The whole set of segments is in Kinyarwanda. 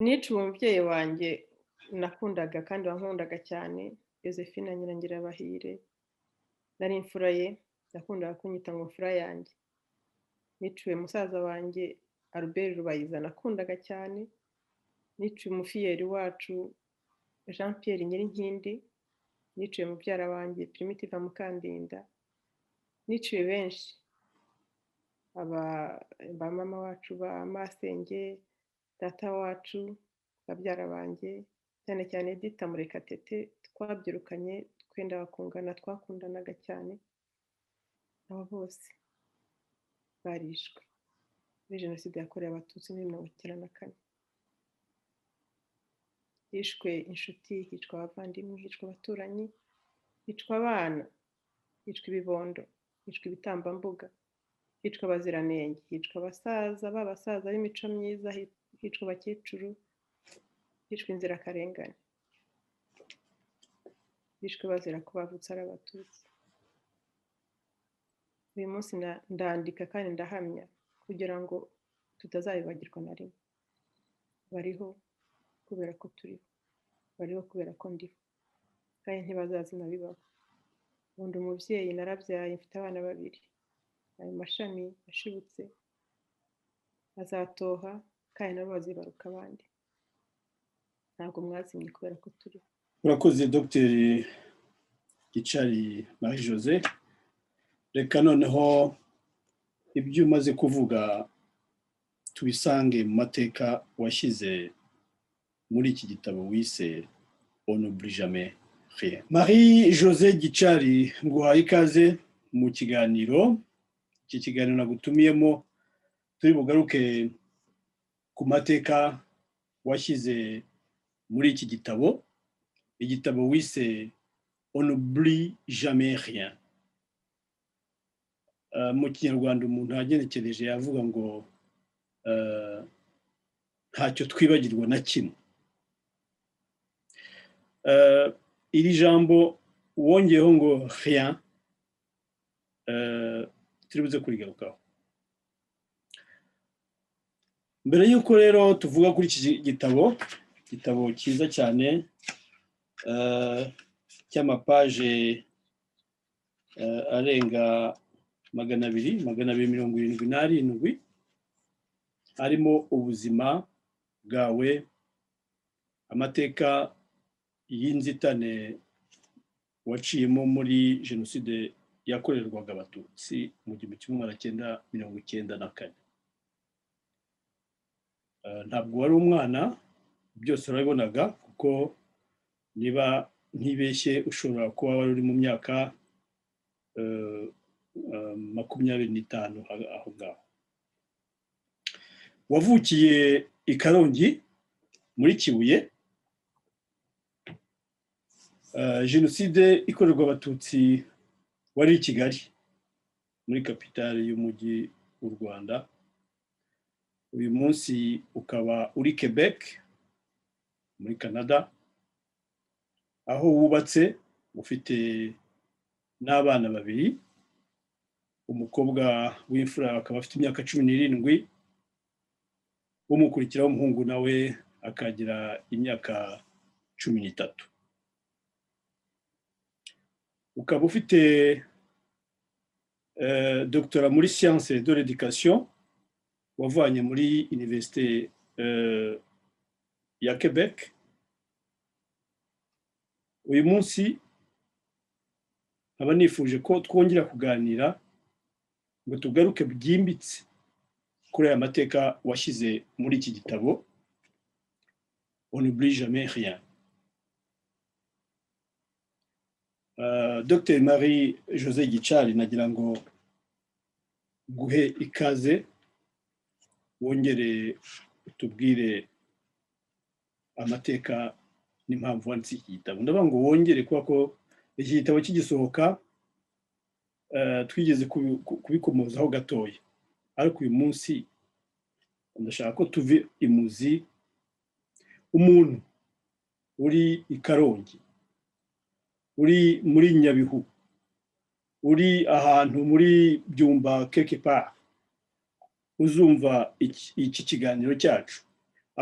Niciwe umubyeyi wanjye nakundaga kandi wankundaga cyane, Josephine Nyirangirabahire, nari imfura ye, yakundaga kunyita ngo mfura yanjye. Niciwe musaza wanjye Albert Rubayiza nakundaga cyane, niciwe umufiyeri wacu Jean Pierre Nyirinkindi, niciwe mubyara wanjye Primitive Mukandinda, niciwe benshi, ba mama wacu ba Masenge, data wacu, babyara banjye, cyane cyane Edith Murekatete, twabyirukanye twenda kungana, twakundanaga cyane. Abo bose barishwe muri Jenoside yakorewe Abatutsi muri 1994. Hishwe inshuti, hicwa abavandimwe, hicwa abaturanyi, hicwa abana, hicwa ibibondo, hicwa ibitambambuga, hicwa abaziranenge, hicwa abasaza b'abasaza b'imico myiza, hicwa abakecuru, hicwa inzirakarengane, hicwa bazira ko bavutse ari Abatutsi. Uyu munsi ndandika kandi ndahamya kugira ngo tutazabibagirwa na rimwe. Bariho kubera ko turiho, bariho kubera ko ndiho, kandi ntibazazina bibaho. Ubundi umubyeyi narabyaye, mfite abana 2, ayo mashami ashibutse azatoha kandi nabo bazibaruka abandi. Ntabwo mwazimye kubera ko turiho. Urakoze Dr Gicari Marie José. Reka noneho ibyo umaze kuvuga tubisange mu mateka washyize muri iki gitabo wise On n'oublie jamais rien. Marie José Gicari, nguhaye ikaze mu kiganiro. Iki kiganiro nagutumiyemo turi bugaruke ku mateka washyize muri iki gitabo, igitabo wise On n'oublie jamais rien. Mu Kinyarwanda umuntu agenekereje yavuga ngo ntacyo twibagirwa na kimwe. Iri jambo wongeyeho ngo rien, turibuze kurigarukaho. Mbere y'uko rero tuvuga kuri iki gitabo cyiza cyane cy'amapaje arenga 277, harimo ubuzima bwawe, amateka y'inzitane waciyemo muri Jenoside yakorerwaga Abatutsi mu 1994. Ntabwo wari umwana, byose urabibonaga, kuko niba ntibeshye ushobora kuba wari uri mu myaka 25 aho ngaho. Wavukiye i Karongi muri Kibuye. Jenoside ikorerwa Abatutsi wari i Kigali muri kapitale y'umujyi w'u Rwanda. Uyu munsi ukaba uri Quebec muri Canada, aho wubatse ufite n'abana 2, umukobwa w'imfura akaba afite imyaka 17, umukurikira w'umuhungu nawe akagira imyaka 13. Ukaba ufite doctorat muri sciences de l'éducation wavanye muri Université ya Quebec. Uyu munsi nkaba nifuje ko twongera kuganira ngo tugaruke byimbitse kuri aya mateka washyize muri iki gitabo On n'oublie jamais rien. Dr Marie José Gicari, nagira ngo guhe ikaze wongere tubwire amateka n'impamvu wanditse iki gitabo. Ndavuga ngo wongere kuko ko iki gitabo kigisohoka twigeze kubikomozaho gatoya, ariko uyu munsi ndashaka ko tuve imuzi. Umuntu uri i Karongi, uri muri Nyabihu, uri ahantu muri Byumba quelque part, uzumva iki kiganiro cyacu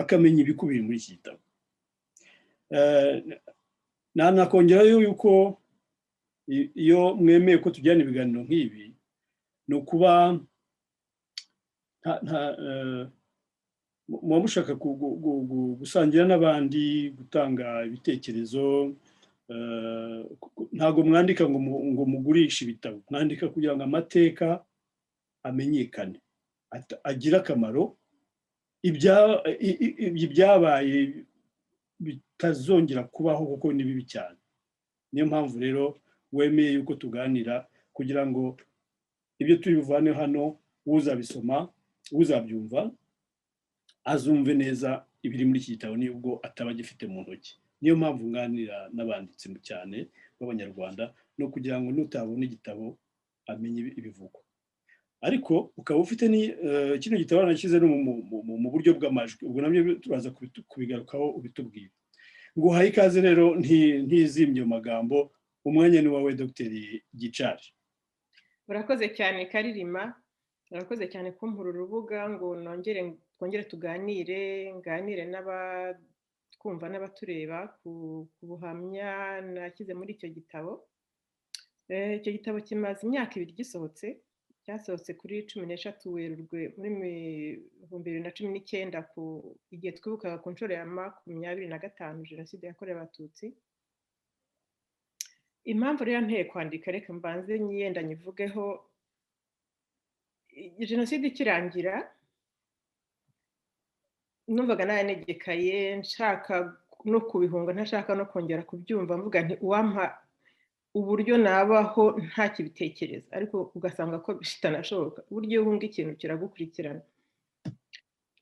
akamenya ibikubiye muri iki gitabo. Nakongerayo yuko iyo mwemeye ko tujyana ibiganiro nk'ibi ni ukuba muba mushaka gusangira n'abandi, gutanga ibitekerezo. Ntabwo mwandika ngo mugurishe ibitabo, mwandika kugira ngo amateka amenyekane, agire akamaro, ibyabaye bitazongera kubaho kuko ni bibi cyane. Niyo mpamvu rero wemeye yuko tuganira kugira ngo ibyo turi buvane hano, uzabisoma, uzabyumva azumve neza ibiri muri iki gitabo nubwo ataba agifite mu ntoki. Niyo mpamvu nganira n'abanditsi cyane b'Abanyarwanda, no kugira ngo nutabona igitabo amenye ibivugwa. Ariko ukaba ufite kino gitabo nashyize no mu buryo bw'amajwi, ubwo nabyo turaza kubigarukaho ubitubwira. Nguhaye ikaze rero ntizimye magambo, umwanya ni wawe Dr. Gicari. Urakoze cyane Karirima, urakoze cyane kumpura urubuga ngo twongere tuganire, nganire n'abatwumva n'abatureba ku buhamya nashyize muri icyo gitabo. Icyo gitabo kimaze imyaka 2 gisohotse, cyasohotse kuri 16 Werurwe muri 2019 igihe twibukaga ku nshuro ya 25 Jenoside yakorewe Abatutsi. Impamvu rero nteye kwandika, reka mbanze nyiyenda nyivugeho. Jenoside ikirangira numvaga nayanegekaye, nshaka no kubihunga, ntashaka no kongera kubyumva, mvuga nti uwampa uburyo nabaho ntakibitekereza, ariko ugasanga ko bitanashoboka. Uburyo uhunga ikintu kiragukurikirana.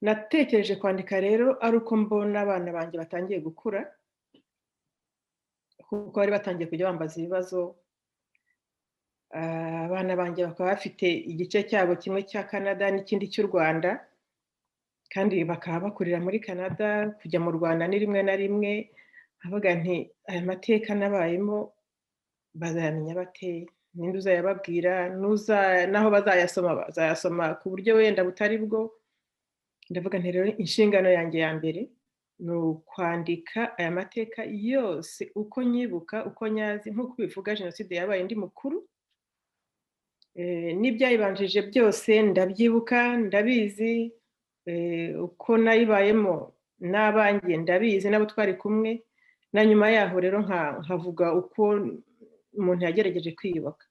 Natekereje kwandika rero ari uko mbona abana banjye batangiye gukura, kuko bari batangiye kujya bambaza ibibazo. Abana banjye bakaba bafite igice cyabo kimwe cya Canada n'ikindi cy'u Rwanda, kandi bakaba bakurira muri Canada. Kujya mu Rwanda ni rimwe na rimwe, avuga nti aya mateka nabayemo bazayamenya bate, ninde uzayababwira, naho bazayasoma ku buryo wenda butari bwo. Ndavuga nti rero inshingano yanjye ya mbere ni ukwandika aya mateka yose uko nyibuka, uko nyazi. Nk'uko bivuga, Jenoside yabaye ndi mukuru, n'ibyayibanjije byose ndabyibuka, ndabizi. Uko nayibayemo n'abanjye ndabizi, n'abo twari kumwe. Na nyuma yaho rero nkavuga uko umuntu yagerageje kwiyubaka.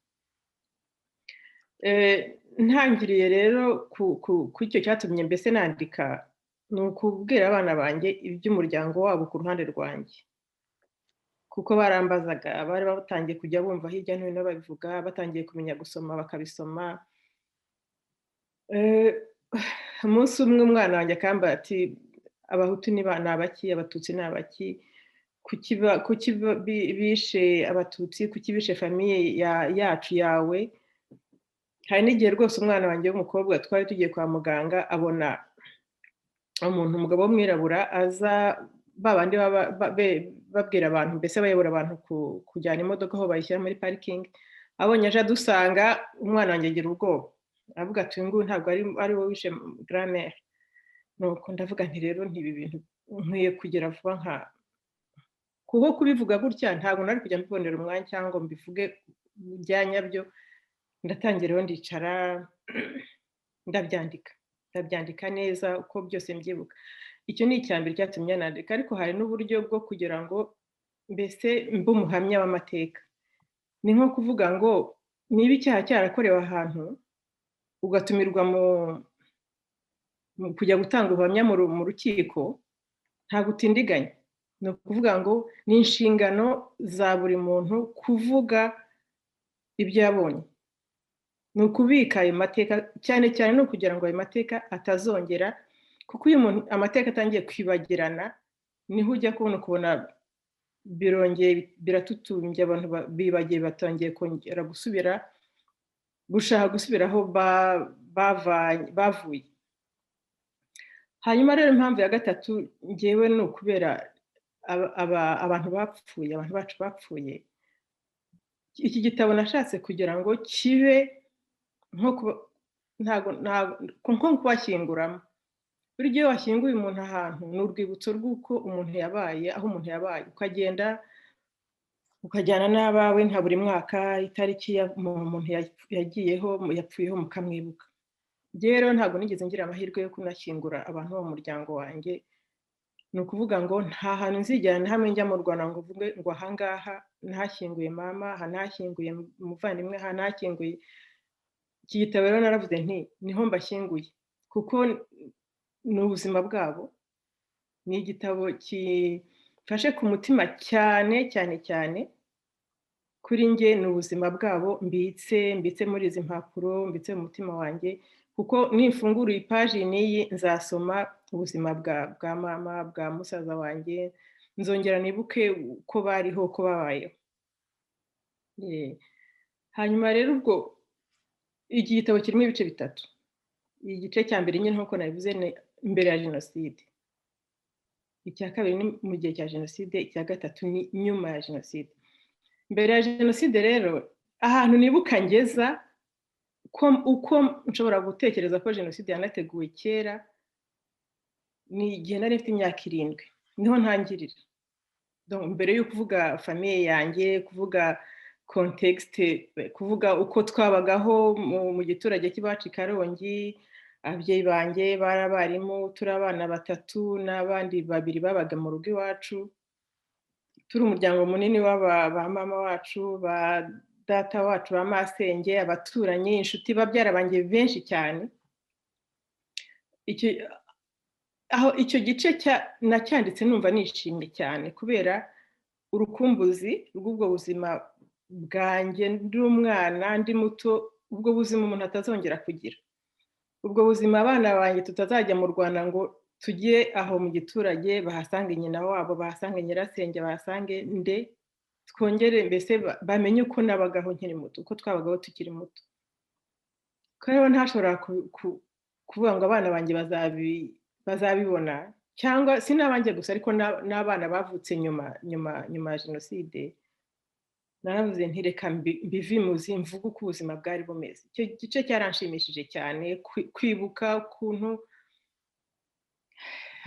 Ntangiriye rero ku icyo cyatumye mbese nandika, ni ukubwira abana banjye iby'umuryango wabo ku ruhande rwanjye, kuko barambazaga, bari batangiye kujya bumva hirya no hino babivuga, batangiye kumenya gusoma bakabisoma. Umunsi umwe umwana wanjye akambara ati abahutu ni abaki, abatutsi ni abaki, kuki bishe abatutsi, kuki bishe famiye yacu yawe. Hari n'igihe rwose umwana wanjye w'umukobwa twari tugiye kwa muganga, abona umugabo w'umwirabura aza, babandi babwira abantu, mbese bayobora abantu kujyana imodoka aho bayishyira muri parikingi. Abonye aje adusanga, umwana wanjye agira ubwoba, avuga ati uyu nguyu ntabwo ari wowe wishe grand-mère. Nuko ndavuga nti rero ntibi bintu nkwiye kugira vuba, kuko kubivuga gutya ntabwo nari kujya mbibonera umwanya cyangwa mbivuge bya nyabyo. Ndatangira rero ndicara ndabyandika neza uko byose mbyibuka. Icyo ni icyambere cyatumye nandika, ariko hari n'uburyo bwo kugira ngo mbese mbe umuhamya w'amateka. Ni nko kuvuga ngo niba icyaha cyarakorewe ahantu, ugatumirwa kujya gutanga ubuhamya mu rukiko, nta gutindiganya. Ni ukuvuga ngo ni inshingano za buri muntu kuvuga ibyo yabonye, ni ukubika ayo mateka, cyane cyane no kugira ngo ayo mateka atazongera, kuko iyo amateka atangiye kwibagirana, niho ujya kubona birongeye biratutumbye, abantu bibagiye, batangiye kongera gushaka gusubira aho bavuye. Hanyuma rero impamvu ya gatatu ngewe ni ukubera abantu bacu bapfuye. Iki gitabo nashatse kugira ngo kibe nko kubashyinguramo, buri gihe washyinguye umuntu ahantu ni urwibutso rw'uko umuntu yabaye, aho umuntu yabaye, ukagenda ukajyana n'abawe nka buri mwaka itariki umuntu yagiyeho yapfuyeho mukamwibuka. Rero ntabwo nigeze ngira amahirwe yo kunashyingura abantu bo mu muryango wanjye, ni ukuvuga ngo nta hantu nzigera na hamwe njya mu Rwanda ngo uvuge ngo ahangaha nahashyinguye mama, aha nahashyinguye umuvandimwe, aha nahashyinguye. Iki gitabo rero naravuze nti niho mbashyinguye kuko ni ubuzima bwabo, ni igitabo gifashe ku mutima cyane cyane cyane, kuri njye ni ubuzima bwabo mbitse muri izi mpapuro, mbitse mu mutima wanjye, kuko nifungura iyi paji n'iyi nzasoma ubuzima bwa mama, bwa musaza wanjye, nzongera nibuke uko bariho, uko babayeho. Hanyuma rero ubwo iki gitabo kirimo ibice bitatu. Igice cya mbere nyine nk'uko nabivuze ni imbere ya jenoside, icya kabiri ni mu gihe cya jenoside, icya gatatu ni nyuma ya jenoside. Mbere ya jenoside rero ahantu nibuka ngeza uko nshobora gutekereza ko jenoside yanateguwe kera, ni igihe nari mfite imyaka 7, niho ntangirira. Mbere yo kuvuga famiye yanjye, kuvuga kontekste, kuvuga uko twabagaho mu giturage cy'iwacu i Karongi, ababyeyi banjye bari abarimu, turi abana 3 n'abandi 2 babaga mu rugo iwacu, turi umuryango munini ba mama wacu, ba data wacu, ba masenge, abaturanyi, inshuti, babyara banjye benshi cyane. Icyo gice nacyanditse numva nishimye cyane kubera urukumbuzi rw'ubwo buzima bwanjye ndi umwana, ndi muto, ubwo buzima umuntu atazongera kugira, ubwo buzima abana banjye tutazajya mu Rwanda ngo tujye aho mu giturage bahasange nyina wabo, bahasange nyirasenge, bahasange nde, twongere mbese bamenye uko nabagaho nkiri muto, uko twabagaho tukiri muto. Rero ntashobora kuvuga ngo abana banjye bazabibona, cyangwa si n'abanjye gusa ariko n'abana bavutse nyuma ya jenoside. Naravuze nti reka mbivimuzi mvuga uko ubuzima bwari bumeze. Icyo gice cyaranshimishije cyane, kwibuka ukuntu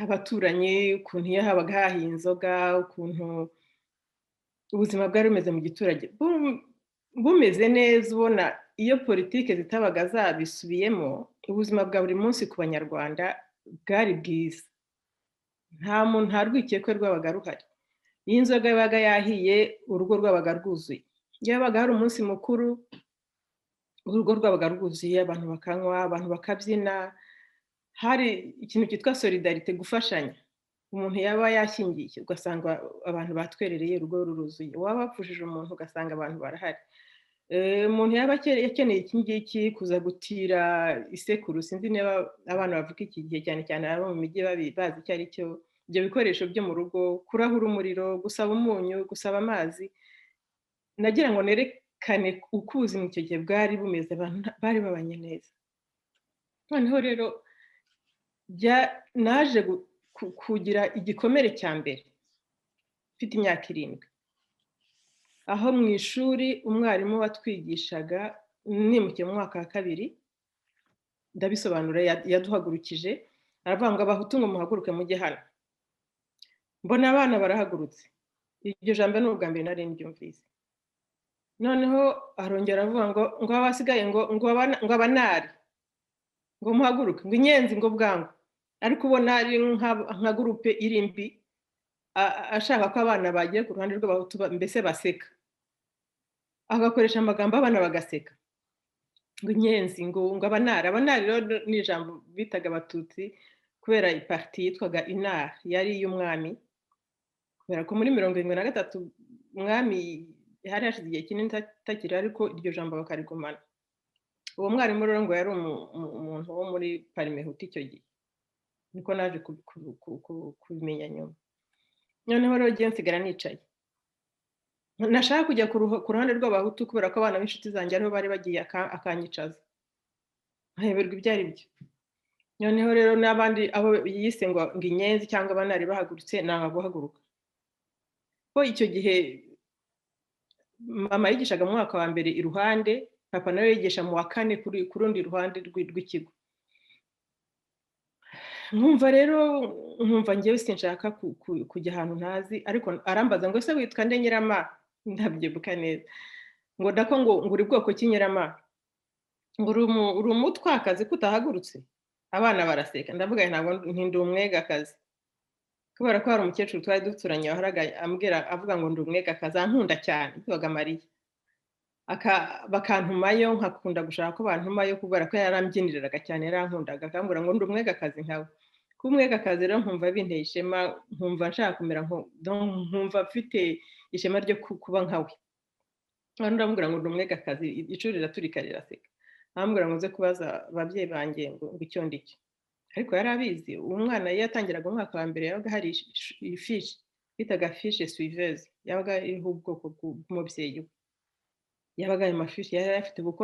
abaturanyi, ukuntu iyo habaga hahiye inzoga, ukuntu ubuzima bwari bumeze mu giturage bumeze neza, ubona iyo politike zitabaga zabisubiyemo, ubuzima bwa buri munsi ku banyarwanda bwari bwiza, nta rwikekwe rwabaga ruhari. Iyo inzoga yabaga yahiye urugo rwabaga rwuzuye, iyo habaga hari umunsi mukuru urugo rwabaga rwuzuye, abantu bakanywa, abantu bakabyina, hari ikintu cyitwa solidarite, gufashanya. Umuntu yaba yashyingiye ugasanga abantu batwerereye, urugo ruruzuye, waba wapfushije umuntu ugasanga abantu barahari. Umuntu yaba yakeneye iki ngiki, kuza gutira isekuru, sinzi niba abana bavuga iki gihe cyane cyane abo mu mijyi bazi icyo ari cyo, ibyo bikoresho byo mu rugo, kurahura umuriro, gusaba umunyu, gusaba amazi. Nagira ngo nerekane uko ubuzima icyo gihe bwari bumeze, abantu bari babanye neza. Noneho rero naje kugira igikomere cya mbere mfite imyaka 7, aho mu ishuri umwarimu watwigishaga, nimukiye mu mwaka wa 2, ndabisobanura, yaduhagurukije aravuga ngo abahutu ngo muhaguruke mujye hano. Mbona abana barahagurutse, iryo jambo ni ubwa mbere nari mbyumvise. Noneho arongera avuga ngo abasigaye ngo abanari ngo muhaguruke, ngo inyenzi ngo bwangu, ariko ubona ari nka gurupe irimbi, ashaka ko abana bagiye ku ruhande rw'abahutu mbese baseka, agakoresha amagambo abana bagaseka, ngo inyenzi ngo abanari rero ni ijambo bitaga abatutsi kubera iparti yitwaga inar, yari iy'umwami, kubera ko muri 73 umwami hari hashize igihe kinini atakiri, ariko iryo jambo bakarigumana. Uwo mwarimu rero ngo yari umuntu wo muri Parimehutu icyo gihe, niko naje kubimenya nyuma. Noneho rero ngiye nsigara nicaye, nashaka kujya ku ruhande rw'abahutu kubera ko abana b'inshuti zanjye ariho bari bagiye akanyicaza, nkayoberwa ibyo ari byo. Noneho rero n'abandi abo yise ngo inyenzi cyangwa abanari bahagurutse, nanga guhaguruka. Ko icyo gihe mama yigishaga mu mwaka wa mbere iruhande, papa nawe yigisha mu wa 4 ku rundi ruhande rw'ikigo. nkumva rero nkumva ngewe sinshaka kujya ahantu ntazi ariko arambaza ngo se witwa nde Nyirama ndabyibuka neza ngo dako ngo uri bwoko ki Nyirama ngo uri umutwakazi kutahagurutse abana baraseka ndavuga ntabwo ndi umwegakazi kubera ko hari umukecuru twari duturanye wahoraga ambwira avuga ngo ndi umwegakazi ankunda cyane yitwaga Mariya bakantumayo nkakunda gushaka ko bantumayo kubera ko yarambyiniriraga cyane yarankundaga akambwira ngo ndi umwegakazi nkawe kuba umwegakazi rero nkumva binteye ishema nkumva nshaka kumera nkumva mfite ishema ryo kuba nkawe ndamubwira ngo ndi umwegakazi ishuri riraturika riraseka arambwira ngo nze kubaza ababyeyi banjye ngo icyo ndicyo ariko yari abizi umwana iyo yatangiraga umwaka wa mbere yabaga hari ifishi bitaga fiche suiveuse yabaga iriho ubwoko bw'umubyeyi we yabaga ayo mafishi yari afite kuko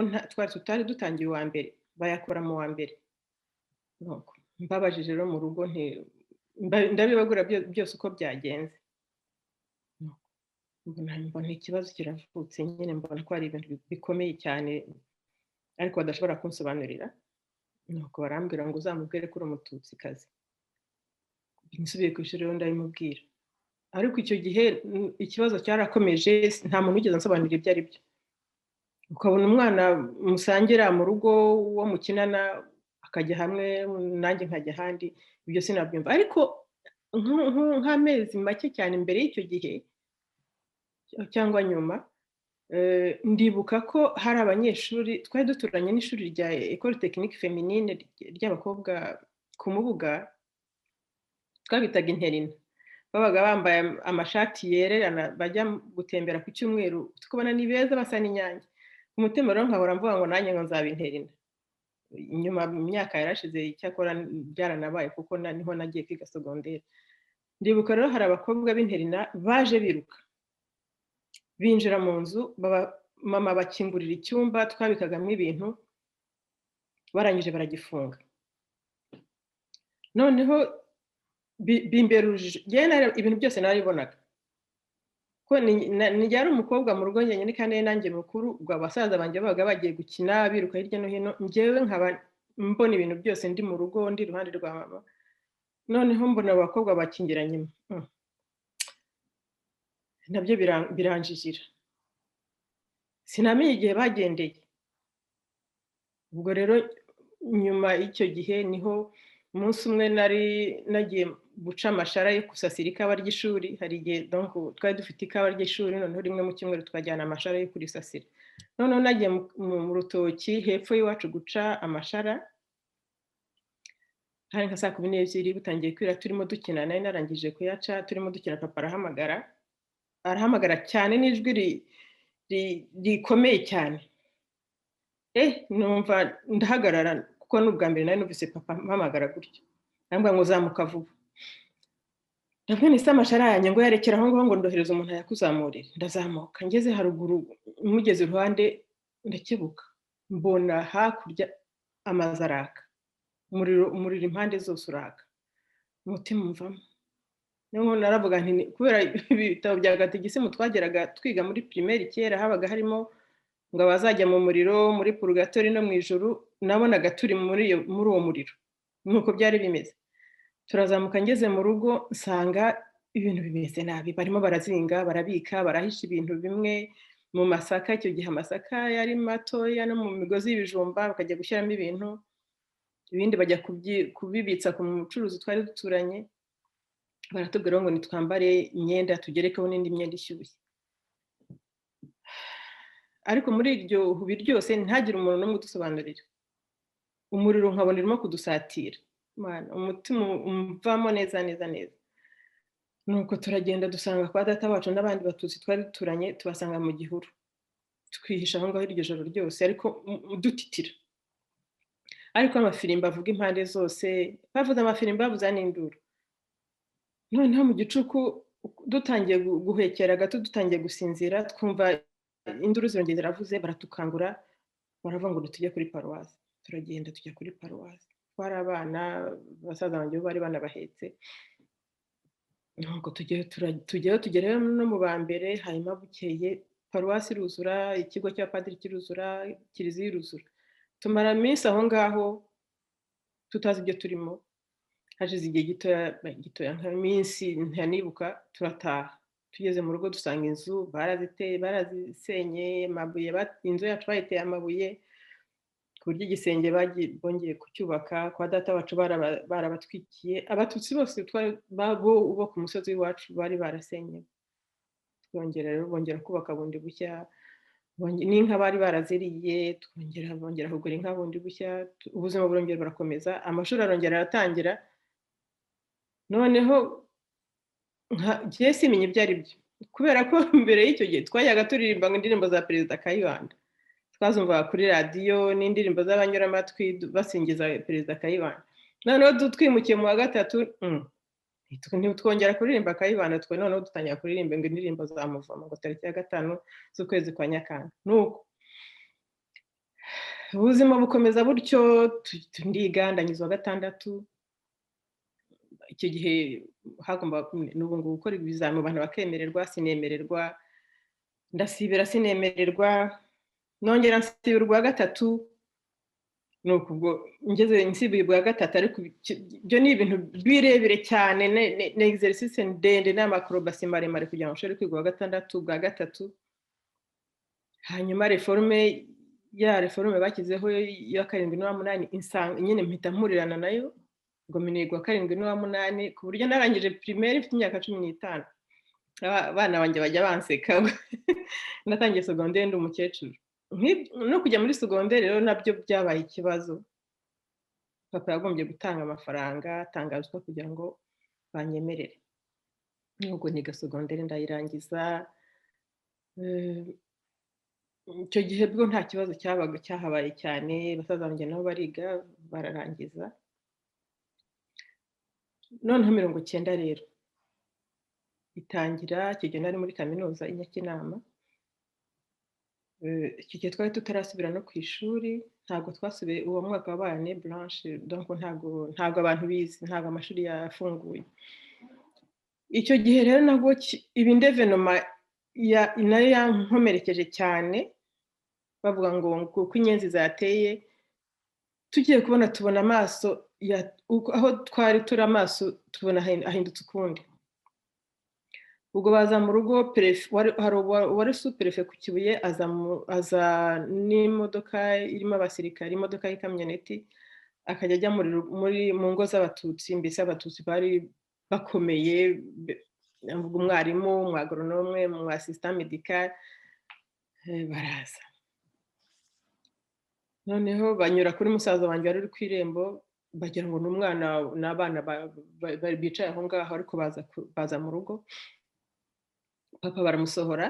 tutari dutangiye uwa mbere bayakora mu wa mbere mbabajije rero mu rugo ndabibagura byose uko byagenze mbona ikibazo kiravutse nyine mbona ko hari ibintu bikomeye cyane ariko badashobora kunsobanurira nuko barambwira ngo uzamubwire ko uri umututsikazi nsubiye ku ishuri rero ndabimubwira ariko icyo gihe ikibazo cyarakomeje nta muntu wigeze ansobanurira ibyo ari byo ukabona umwana musangira mu rugo wo mukinana akajya hamwe nanjye nkajya ahandi ibyo sinabyumva ariko nk'amezi make cyane mbere y'icyo gihe cyangwa nyuma ndibuka ko hari abanyeshuri twari duturanye n'ishuri rya École Technique Féminine ry'abakobwa ku Mubuga twabitaga interina babaga bambaye amashati yererana bajya gutembera ku cyumweru tukabona ni beza basa n'inyange ku mutima rero nkahora mvuga ngo nanjye ngo nzaba interina nyuma mu myaka yarashize icyakora byaranabaye kuko niho nagiye kwiga secondaire ndibuka rero hari abakobwa b'interina baje biruka binjira mu nzu mama bakingurira icyumba twabikagamo ibintu barangije baragifunga noneho bimberuje ibintu byose naribonaga ko nijyara umukobwa mu rugo njyenyine kandi nanjye mukuru ubwo abasaza banjye babaga bagiye gukina biruka hirya no hino njyewe nkaba mbona ibintu byose ndi mu rugo ndi iruhande rwa mama noneho mbona abakobwa bakingiranye nabyo biranjijira sinamenye igihe bagendeye ubwo rero nyuma y'icyo gihe niho umunsi umwe nari nagiye guca amashara yo gusasira ikawa ry'ishuri hari igihe donc twari dufite ikawa ry'ishuri noneho rimwe mu cyumweru tukajyana amashara yo kurisasira noneho nagiye mu rutoki hepfo y'iwacu guca amashara hari nka 12:00 butangiye kwira turimo dukina nari narangije kuyaca turimo dukina papa arahamagara cyane n'ijwi rikomeye cyane numva ndahagarara kuko n'ubwa mbere nari numvise papa mpamagara gutyo nambwa ngo zamuka vuba nabwo nise amashara yanjye ngo yarekera aho ngo ndohereza umuntu yakuzamurira ndazamuka ngeze haruguru mugeze iruhande ndakebuka mbona hakurya amazaraka umuriro impande zose uraka umutima umvamo niyo naravuga nti kubera ibitabo bya gatigisimu twageraga twiga muri primaire kera habaga harimo ngo abazajya mu muriro muri purgatori no mu ijuru nabonaga turi muri uwo muriro nuko byari bimeze turazamuka ngeze mu rugo nsanga ibintu bimeze nabi barimo barazinga barabika barahisha ibintu bimwe mu masaka icyo gihe amasaka yari matoya no mu migozi y'ibijumba bakajya gushyiramo ibintu ibindi bajya kubibitsa ku mucuruzi twari duturanye baratubwira ngo nitwambare imyenda tugerekeho n'indi myenda ishyushye ariko muri iryo hubi ryose ntagire umuntu n'umwe udusobanurira umuriro nkabona irimo kudusatira umutima umvamo neza nuko turagenda dusanga kwa data wacu n'abandi batuzi twari duturanye tubasanga mu gihuru twihisha aho ngaho iryo joro ryose ariko dutitira ariko amafirimba avuga impande zose bavuze amafirimba bavuza n'induru noneho mu gicuku dutangiye guhekera gato dutangiye gusinzira twumva induru zirongera ziravuze baratukangura baravuga ngo tujye kuri paruwasi turagenda tujya kuri paruwasi twari abana basaza banjye bari banabahetse nuko tugerayo no mu ba mbere hanyuma bukeye paruwasi iruzura ikigo cy'abapadiri kiruzura kiliziya iruzura tumara iminsi aho ngaho tutazi ibyo turimo hashize igihe gitoya nk'iminsi ntanibuka, turataha tugeze mu rugo dusanga inzu barazisenye, amabuye, inzu yacu bayiteye amabuye ku buryo igisenge bongeye kucyubaka. Kwa data wacu barabatwikiye, abatutsi bose bo ku musozi w'iwacu bari barasenye, bongera kubaka bundi bushya, n'inka bari baraziriye bongera kugura inka bundi bushya, ubuzima burongera burakomeza, amashuri arongera aratangira. Noneho njye simenye ibyo ari byo, kubera ko mbere y'icyo gihe twajyaga turirimba indirimbo za Perezida Kayibanda, twazumvaga kuri radiyo n'indirimbo z'abanyuramatwi basingiza Perezida Kayibanda. Noneho twimukiye mu wa gatatu ntitwongera kuririmba Kayibanda, twe noneho dutangira kuririmba indirimbo za Muvoma ngo tariki ya 5 z'ukwezi kwa Nyakanga. Nuko ubuzima bukomeza butyo, ndiga ndangiza wa 6. Icyo gihe hagomba n'ubu ngubu gukora ibizami abantu bakemererwa, sinemererwa, ndasibira sinemererwa, nongera nsibira ubwa 3. Nuko ubwo ngeze nsibiye ubwa 3, ariko byo ni ibintu birebire cyane, na exercice ndende n'amakrobasi maremare kugira ngo nshobore kwiga ubwa 6 ubwa 3. Hanyuma reforme bakizeho ya 7 n'uwa 8 nyine mpita mpurirana nayo, ngo minigwa 7 n'uwa 8, ku buryo narangije primaire mfite imyaka 15. Abana banjye bajya banseka, natangiye secondaire ndi umukecuru. No kujya muri secondaire rero nabyo byabaye ikibazo. Papa yagombye gutanga amafaranga, atanga ruswa kugira ngo banyemerere. Nubwo niga secondaire ndayirangiza. Icyo gihe bwo nta kibazo cyahabaye cyane, basaza banjye nabo bariga bararangiza. Noneho 90 rero itangira, icyo gihe nari muri kaminuza i Nyakinama. Icyo gihe twari tutarasubira no ku ishuri, ntabwo twasubiye, uwo mwaka wabaye année blanche, donc ntabwo abantu bize, ntabwo amashuri yafunguye. Icyo gihe rero nabwo ibindevenoma nayo yankomerekeje cyane, bavuga ngo kuko inyenzi zateye, tugiye tubona amaso aho twari turi amaso tubona ahindutse ukundi. Ubwo baza mu rugo, wari superefe ku Kibuye aza n'imodoka irimo abasirikari, imodoka y'ikamyoneti, akajya ajya mu ngo z'abatutsi, mbese abatutsi bari bakomeye, umwarimu, umwagoronome, mu assistant médical, baraza. Noneho banyura kuri musaza wanjye wari uri ku irembo, bagira ngo n'umwana n'abana bicaye aho ngaho, ariko baza mu rugo. Papa baramusohora,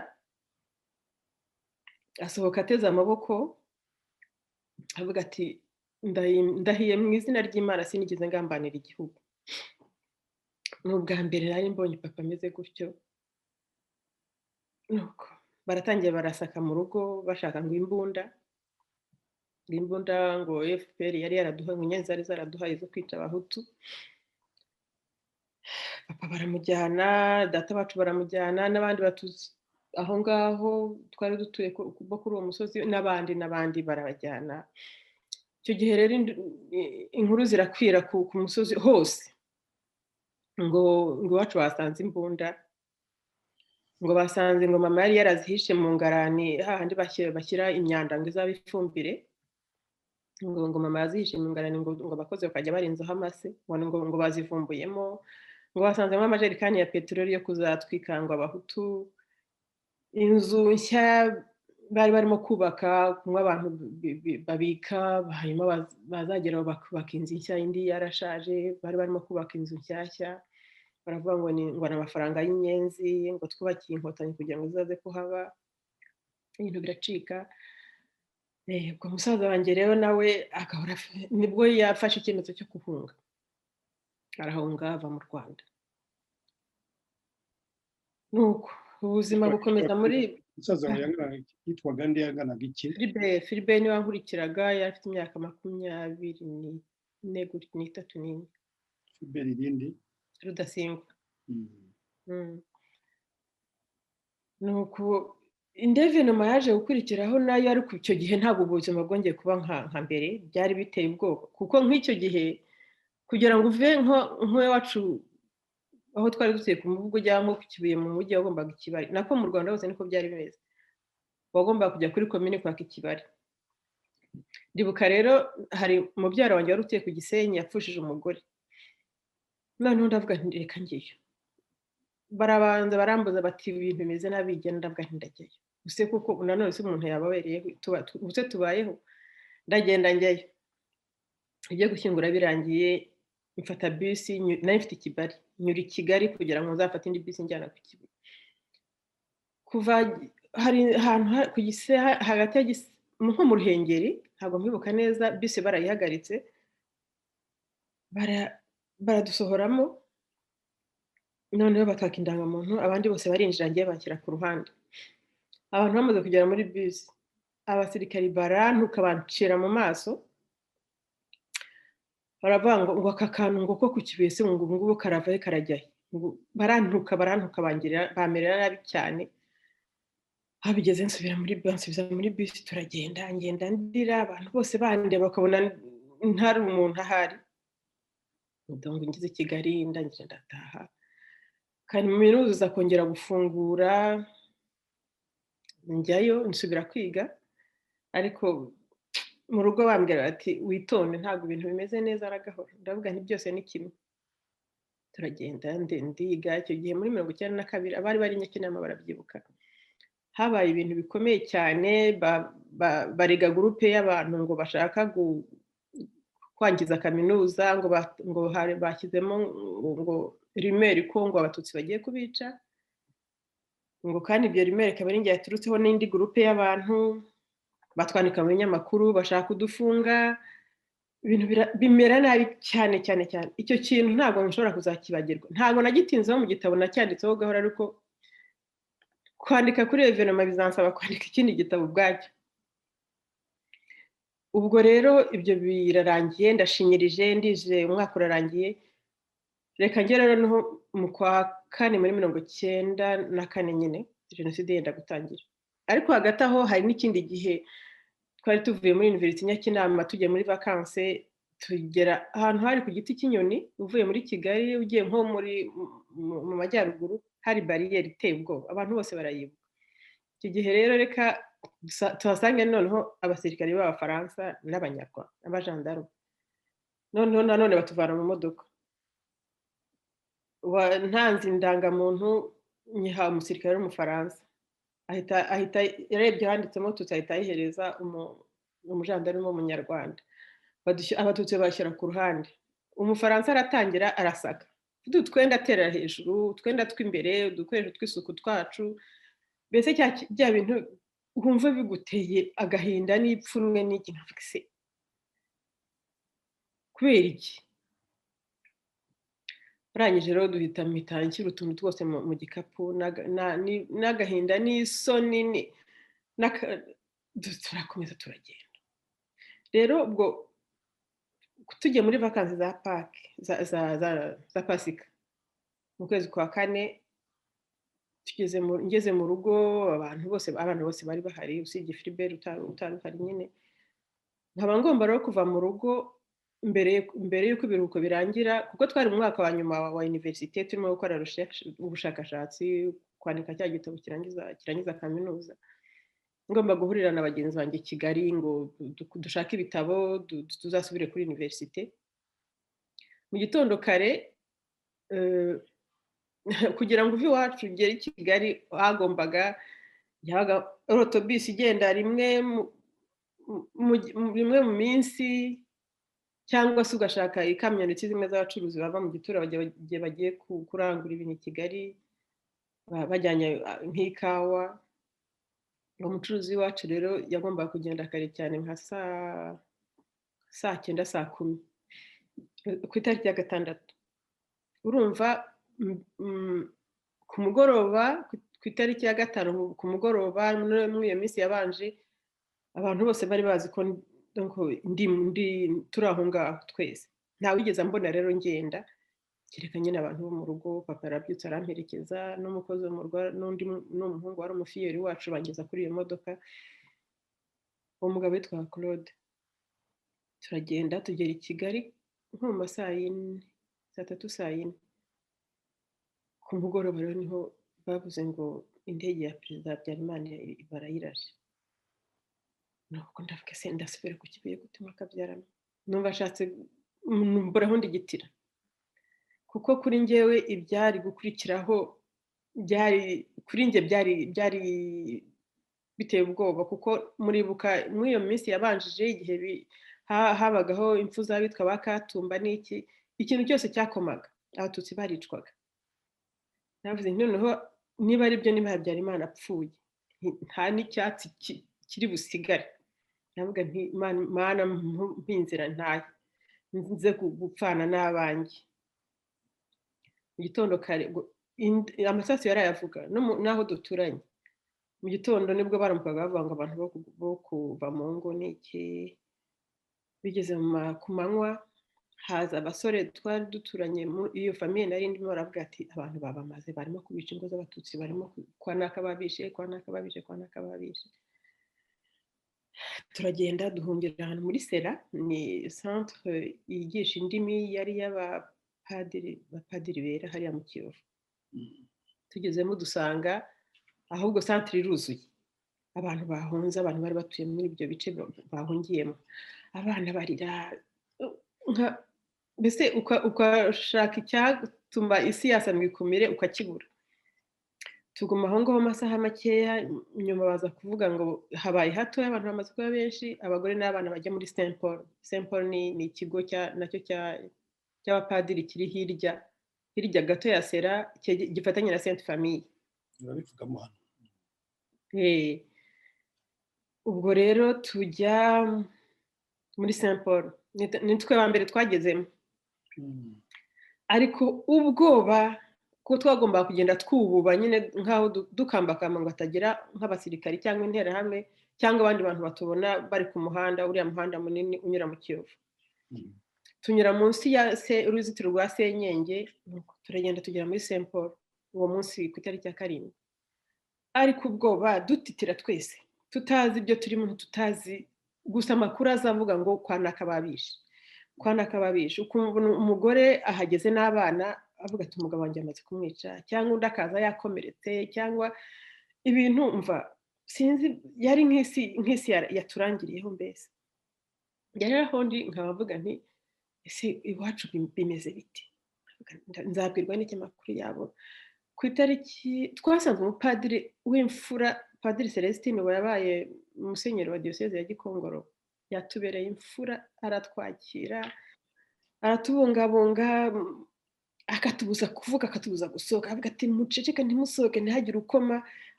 asohoka ateze amaboko, avuga ati ndahiye mu izina ry'Imana sinigeze ngambanira igihugu. Ni ubwa mbere nari mbonye papa ameze gutyo. Nuko baratangiye barasaka mu rugo bashaka ngo imbunda ngo FPR yari yaraduhaye, inyenzi zari zaraduhaye zo kwica abahutu. Papa baramujyana, data bacu baramujyana, n'abandi batutsi aho ngaho twari dutuye bo kuri uwo musozi, n'abandi barabajyana. Icyo gihe rero inkuru zirakwira ku musozi hose, ngo iwacu basanze imbunda, ngo basanze ngo mama yari yarazihishe mu ngarani, hahandi bashyira imyanda ngo izaba ifumbire, ngo mama yazihishe mu ngarani, ngo abakozi bakajya barinzaho amase, ngo bazivumbuyemo, ngo basanzemo amajerikani ya peteroli yo kuzatwikangwa abahutu. Inzu nshya bari barimo kubaka, kumwe abantu babika, hanyuma bazageraho bakubaka inzu nshya, indi yarashaje, bari barimo kubaka inzu nshyashya. Baravuga ngo ni amafaranga y'inyenzi, ngo twubakiye inkotanyi kugira ngo zizaze kuhaba. Ibintu biracika. Ubwo musaza wanjye rero nawe agahora, nibwo yafashe icyemezo cyo guhunga, arahunga ava mu Rwanda. Nuko ubuzima bukomeza muri musaza yitwaga nde, yanganaga iki? Philibert niwe wankurikiraga, yari afite imyaka 23. Philibert irindi Rudasingwa. Nuko indevenoma yaje gukurikiraho nayo, ariko icyo gihe ntabwo ubuzima bwongeye kuba nka mbere, byari biteye ubwoba, kuko nk'icyo gihe kugira ngo uve nk'iwacu aho twari dutuye ku Mubuga ujya nko ku Kibuye mu mujyi wagombaga ikibari, nako mu Rwanda hose niko byari bimeze, wagombaga kujya kuri komine kwaka ikibari. Ndibuka rero hari mubyara wanjye wari utuye ku Gisenyi yapfushije umugore, noneho ndavuga nti reka ngeyo, barabanza barambuza bati ibintu bimeze nabi, igenda ndavuga nti ndajyayo, use kuko nanone se umuntu yababereyeho ubuse tubayeho, ndagenda njyayo. Igiye gushyingura birangiye mfata bisi, nari mfite ikibari, nyura i Kigali kugira ngo nzafate indi bisi njyana ku Kibuye. Kuva hari ahantu ku Gise hagati ya nko mu Ruhengeri, ntabwo mbibuka neza, bisi barayihagaritse baradusohoramo, noneho batwaka indangamuntu, abandi bose barinjira, ngiye banshyira ku ruhande. Abantu bamaze kugera muri bisi, abasirikari barantuka bancira mu maso, baravuga ngo aka kantu ngo ko ku Kibuye se ngo ngubu karavahe karajyahe, barantuka bamerera nabi cyane. Habigeze nsubiza muri bisi turagenda, ngenda ndira, abantu bose bandeba bakabona ntari umuntu ahari. Ndongo ngeze i Kigali ndangije ndataha, kaminuza kongera gufungura, njyayo nsubira kwiga, ariko mu rugo bambwira bati witonde ntabwo ibintu bimeze neza aragahora. Ndavuga nti byose ni kimwe. Turagenda ndiga, icyo gihe muri 1992 abari bari Nyakinama barabyibuka, habaye ibintu bikomeye cyane, bariga gurupe y'abantu ngo bashaka kwangiza kaminuza, ngo bashyizemo ngo rimeri ko ngo abatutsi bagiye kubica, ngo kandi ibyo rimeri ikaba ari njye yaturutseho n'indi gurupe y'abantu, batwandika mu binyamakuru bashaka kudufunga, ibintu bimera nabi cyane cyane cyane. Icyo kintu ntabwo nshobora kuzakibagirwa, ntabwo nagitinzeho mu gitabo nacyanditseho gahora, ariko kwandika kuri evenema bizansaba kwandika ikindi gitabo ubwacyo. Ubwo rero ibyo birarangiye, ndashinyirije, ndije umwaka urarangiye, reka njye rero noneho mu kwa kane muri 1994 nyine jenoside yenda gutangira. Ariko hagati aho hari n'ikindi gihe twari tuvuye muri Université Nyakinama tugiye muri vacances, tugera ahantu hari ku giti cy'inyoni, uvuye muri Kigali ugiye nko mu majyaruguru, hari bariyeri iteye ubwoba, abantu bose barayibuka. Icyo gihe rero reka tuhasange noneho abasirikari b'Abafaransa n'Abanyarwanda n'abajandarume, noneho nanone batuvana mu modoka, ntanze indangamuntu nyiha umusirikare w'Umufaransa, ahita yarebye handitsemo tutsi, ahita ayihereza umujandarume w'Umunyarwanda. Abatutsi bashyira ku ruhande, Umufaransa aratangira arasaka, twenda atera hejuru, twenda tw'imbere, udukoresho tw'isuku twacu, mbese bya bintu wumva biguteye agahinda n'ipfunwe n'ikintu se kubera iki. Arangije rero duhita nshyira utuntu twose mu gikapu, n'agahinda n'isoni, turakomeza turagenda. Rero ubwo tugiye muri vacances za Pâques za Pasika mu kwezi kwa kane, ngeze mu rugo, abantu bose bari bahari usibye Philibert utari uhari nyine. Nkaba ngomba rero kuva mu rugo mbere y'uko ibiruhuko birangira, kuko twari mu mwaka wa nyuma wa université turimo gukora ubushakashatsi, kwandika cya gitabo kirangiza kaminuza. Ngomba guhurira na bagenzi banjye i Kigali ngo dushake ibitabo tuzasubire kuri université. Mu gitondo kare, kugira ngo uve iwacu ugere i Kigali hagombaga autobus igenda rimwe mu minsi, cyangwa se ugashaka ikamyoneti zimwe z'abacuruzi bava mu giturage bagiye kurangura ibintu i Kigali, bajyanye nk'ikawa. Umucuruzi wacu rero yagombaga kugenda kare cyane, nka saa 9 saa 10 ku itariki ya 6. Urumva ku mugoroba, ku itariki ya 5 ku mugoroba, muri iyo minsi yabanje, abantu bose bari bazi ko turi aho ngaho twese. Ntawe wigeze mbona rero ngenda, kereka nyine abantu bo mu rugo. Papa arabyutse aramperekeza, n'umukozi wo mu rugo n'umuhungu wari umufiyeri wacu bangeza kuri iyo modoka. Uwo mugabo witwa Claude, turagenda tugera i Kigali nko mu masaa yine saa tatu saa yine ku mugoroba rero niho bavuze ngo indege ya perezida Habyarimana barayirashe nuko ndavuga se ndasubira ku kibuye gutuma akabyarana numva ashatse mburaho ndigitira kuko kuri njyewe ibyari gukurikiraho byari kuri njye byari biteye ubwoba kuko muribuka muri iyo minsi yabanjije igihe habagaho impfu z'abitwa ba Katumba n'iki ikintu cyose cyakomaga abatutsi baricwaga navuze noneho niba ari byo niba Habyarimana apfuye nta n'icyatsi kiri busigare navuga nti mana mpinzira ntaye nze gupfana n'abanjye mu gitondo kare amasasu yarayavuga naho duturanye mu gitondo nibwo baramukaga bavuga ngo abantu bo kuva mu ngo n'iki bigeze ku manywa haza abasore twari duturanye iyo famiye nari ndimo baravuga ati abantu babamaze barimo kubica ingo z'abatutsi barimo kwa nakababishe turagenda duhungira ahantu muri Sera ni centre yigisha indimi yari y'abapadiri bera hariya mu Kiyovu tugezemo dusanga ahubwo centre iruzuye abantu bahunze abantu bari batuye muri ibyo bice bahungiyemo abana barira mbese ukashaka icyatuma isi yasamwa ikumire ukakibura tuguma aho ngaho amasaha makeya nyuma baza kuvuga ngo habaye hatoya abantu bamaze kuba benshi abagore n'abana bajya muri Saint Paul ni ikigo nacyo cy'abapadiri kiri hirya gato ya Sera gifatanye na Sainte Famille urabivugamo hano ubwo rero tujya muri Saint Paul ni twe ba mbere twagezemo ariko ubwoba ko twagomba kugenda twububa nyine nkaho dukambakamba ngo atagira nk'abasirikari cyangwa interahamwe cyangwa abandi bantu batubona bari ku muhanda uriya muhanda munini unyura mu Kiyovu tunyura munsi uruzitiro rwa Senyenge turagenda tugera muri Saint Paul uwo munsi ku itariki ya 7 ariko ubwoba dutitira twese tutazi ibyo turimo tutazi gusa amakuru azavuga ngo kwa nakababishe ukumva umugore ahageze n'abana avuga ati umugabo wanjye amaze kumwica cyangwa undi akaza yakomeretse cyangwa ibintu mva sinzi yari nk'isi yaturangiriyeho mbese yari aho ndi nkabavuga nti ese iwacu bimeze biti nzabwirwa n'iki makuru yabo ku itariki twasanze umupadiri w'imfura Padiri Celestine yabaye umusenyeri wa diocese ya Gikongoro yatubereye imfura aratwakira aratubungabunga akatubuza kuvuga akatubuza gusohoka avuga ati muceceke ntimusohoke ntihagire ukoma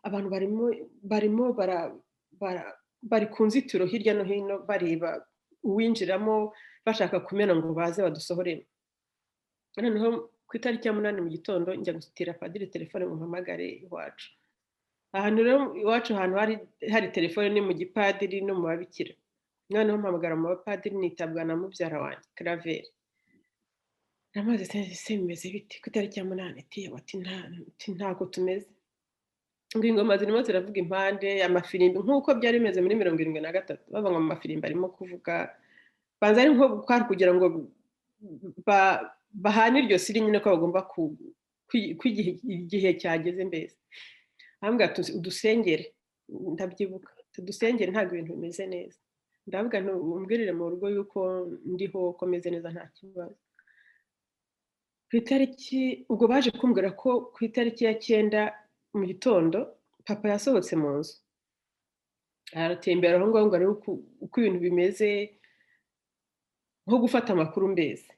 abantu barimo bari ku nzitiro hirya no hino bareba uwinjiramo bashaka kumena ngo baze badusohoremo noneho ku itariki ya 8 mu gitondo njya gusitira padiri telefone ngo mpamagare iwacu ahantu rero iwacu ahantu hari telefone ni mu gipadiri no mu babikira noneho mpamagara mu bapadiri nitabwa na mubyara wanjye Claver namaze se bimeze biti ku itariki ya 8 ati ntabwo tumeze ngo ingoma zirimo ziravuga impande amafirimbi nk'uko byari bimeze muri 73 bavuga ngo amafirimbi arimo kuvuga banza ari nko kugira ngo bahana iryo siri nyine ko bagomba igihe cyageze mbese ahambwa udusengere ndabyibuka tudusengere ntabwo ibintu bimeze neza ndavuga umbwirire mu rugo yuko ndiho komeze neza nta kibazo ku itariki ubwo baje kumbwira ko ku itariki ya 9 mu gitondo papa yasohotse mu nzu aratembera aho ngaho ngo arebe uko ibintu bimeze nko gufata amakuru mbese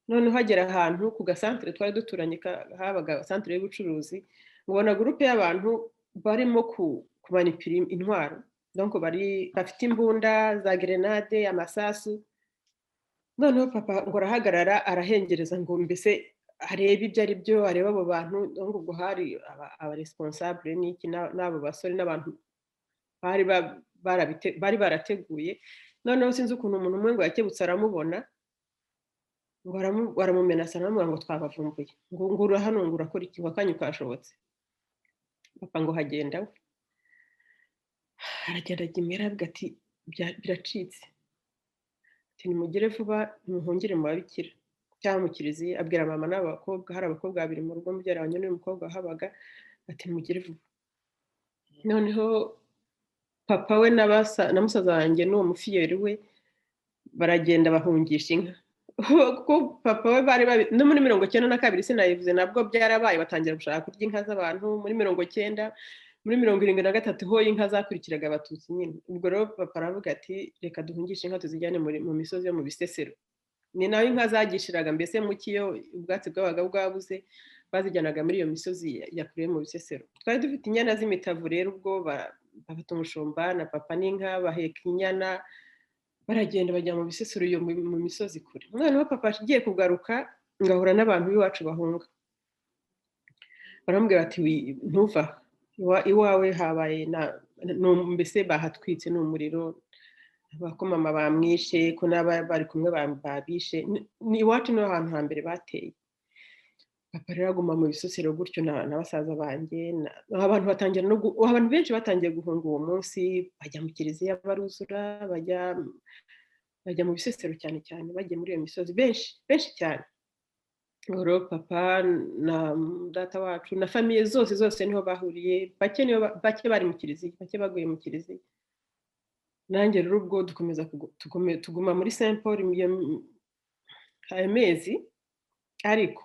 noneho hagera ahantu ku gasantere twari duturanye habaga santere y'ubucuruzi ngubona gurupe y'abantu barimo kumanipira intwaro donc bafite imbunda za grenade amasasu noneho papa ngo arahagarara arahengereza ngo mbese arebe ibyo ari byo areba abo bantu donc ubwo hari aba responsable n'iki n'abo basore n'abantu bari barateguye noneho sinzi ukuntu umuntu umwe ngo yakebutse aramubona ngo aramumenasa aramubwira ngo twabavumbuye ngo hano ngo urakora iki wakanyu kashobotse papa ngo hagenda we aragenda agimera avuga ati biracitse nimugire vuba muhungire mu babikira cyangwa mu kiliziya, abwira mama n'abakobwa, hari abakobwa babiri mu rugo, mubyara wanjye n'uyu mukobwa wahabaga, ati nimugire vuba. Noneho papa we na musaza wanjye n'uwo mufiyeri we baragenda bahungisha inka. Kuko papa we bari no muri 92 sinayivuze nabwo byarabaye, batangira gushaka kurya inka z'abantu muri 90, muri 73 ho inka zakurikiraga abatutsi nyine. Ubwo rero papa aravuga ati reka duhungishe inka tuzijyane mu misozi yo mu Bisesero. Ni nayo inka zagishiraga mbese mu kiyo ubwatsi bwabaga bwabuze, bazijyanaga muri iyo misozi yakuriye mu Bisesero. Twari dufite inyana z'imitavu rero, ubwo bafata umushumba na papa n'inka baheka inyana, baragenda bajya mu Bisesero yo mu misozi kure. Umwana wa papa agiye kugaruka ngahura n'abantu b'iwacu bahunga, baramubwira ati ntuva iwawe habaye mbese bahatwitse n'umuriro, ko mama bamwishe, ko bari kumwe babishe, ni iwacu niho hantu hambere bateye. Papa rero aguma mu Bisesero gutyo na basaza banjye, abantu batangira abantu benshi batangiye guhunga uwo munsi, bajya mu kiliziya baruzura, bajya mu Bisesero cyane cyane, bagiye muri iyo misozi benshi cyane. Rero papa na data wacu na famiye zose niho bahuriye, bake bari mu kiliziya, bake baguye mu kiliziya. Nanjye rero ubwo tuguma muri Saint Paul amezi, ariko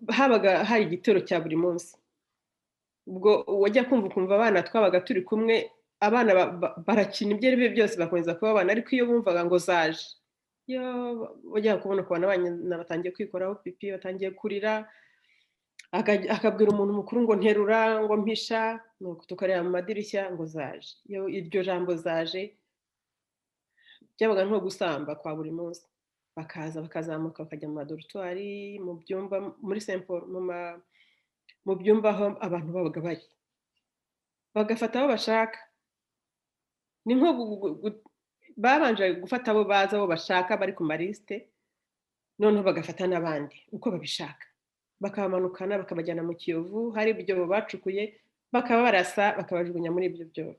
habaga hari igitero cya buri munsi. Ubwo wajya kumva abana twabaga turi kumwe, abana barakina ibyo ari byo byose bakomeza kuba abana, ariko iyo bumvaga ngo zaje, iyo bajya kubona ko abana batangiye kwikoraho pipi, batangiye kurira, akabwira umuntu mukuru ngo nterura, ngo mpisha, nuko tukareba mu madirishya ngo zaje. Iryo jambo zaje byabaga nko gusamba kwa buri munsi. Bakazamuka bakajya mu madorutwari, mu byumba muri Saint Paul, mu byumba aho abantu babaga bari, bagafata abo bashaka. Ni nko babanje gufata abo baza, abo bashaka bari ku marisite, noneho bagafata n'abandi uko babishaka, bakabamanukana bakabajyana mu Kiyovu, hari ibyobo bacukuye, bakabarasa bakabajugunya muri ibyo byobo.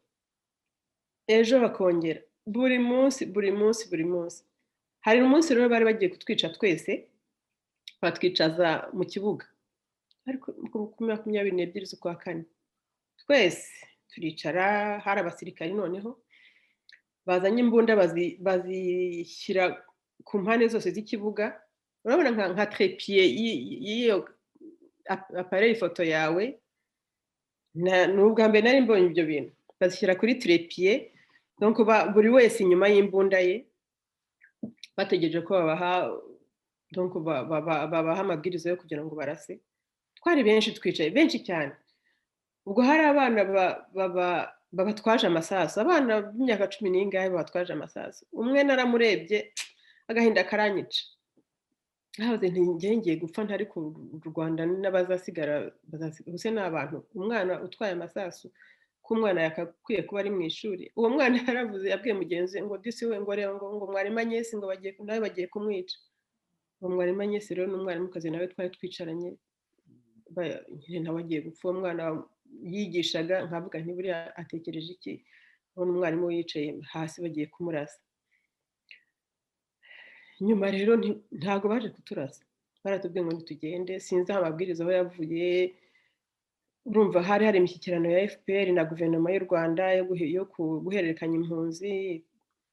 Ejo bakongera, buri munsi. Hari umunsi rero bari bagiye kutwica twese, batwicaza mu kibuga, ariko ku 22 z'ukwa kane twese turicara, hari abasirikari noneho bazanye imbunda bazishyira ku mpande zose z'ikibuga. Urabona nka trépied y'iyo appareil photo yawe, n'ubwa mbere nari mbonye ibyo bintu, bazishyira kuri trépied, donc buri wese inyuma y'imbunda ye, bategereje ko babaha amabwiriza yo kugira ngo barase. Twari benshi, twicaye benshi cyane. Ubwo hari abana babatwaje amasasu, abana b'imyaka 10 n'ingahe babatwaje amasasu. Umwe naramurebye agahinda karanyica, habuze ngiye gupfa ntari ku Rwanda, n'abazasigara bose n'abantu. Umwana utwaye amasasu, ko umwana yakakwiye kuba ari mu ishuri. Uwo mwana yaravuze, yabwiye mugenzi ngo disi we ngo rero ngo mwarimu Agnes ngo bagiye kumwica. Uwo mwarimu Agnes rero n'umwarimukazi nawe twari twicaranye, nyine nawe agiye gupfa. Uwo mwana yigishaga, nkavuga nti buriya atekereje iki, ubona umwarimu yicaye hasi bagiye kumurasa. Nyuma rero ntago baje kuturasa, baratubwiye ngo ntitugende, sinzi aho amabwiriza aho yavuye. Urumva hari imishyikirano ya FPR na guverinoma y'u Rwanda yo guhererekanya impunzi.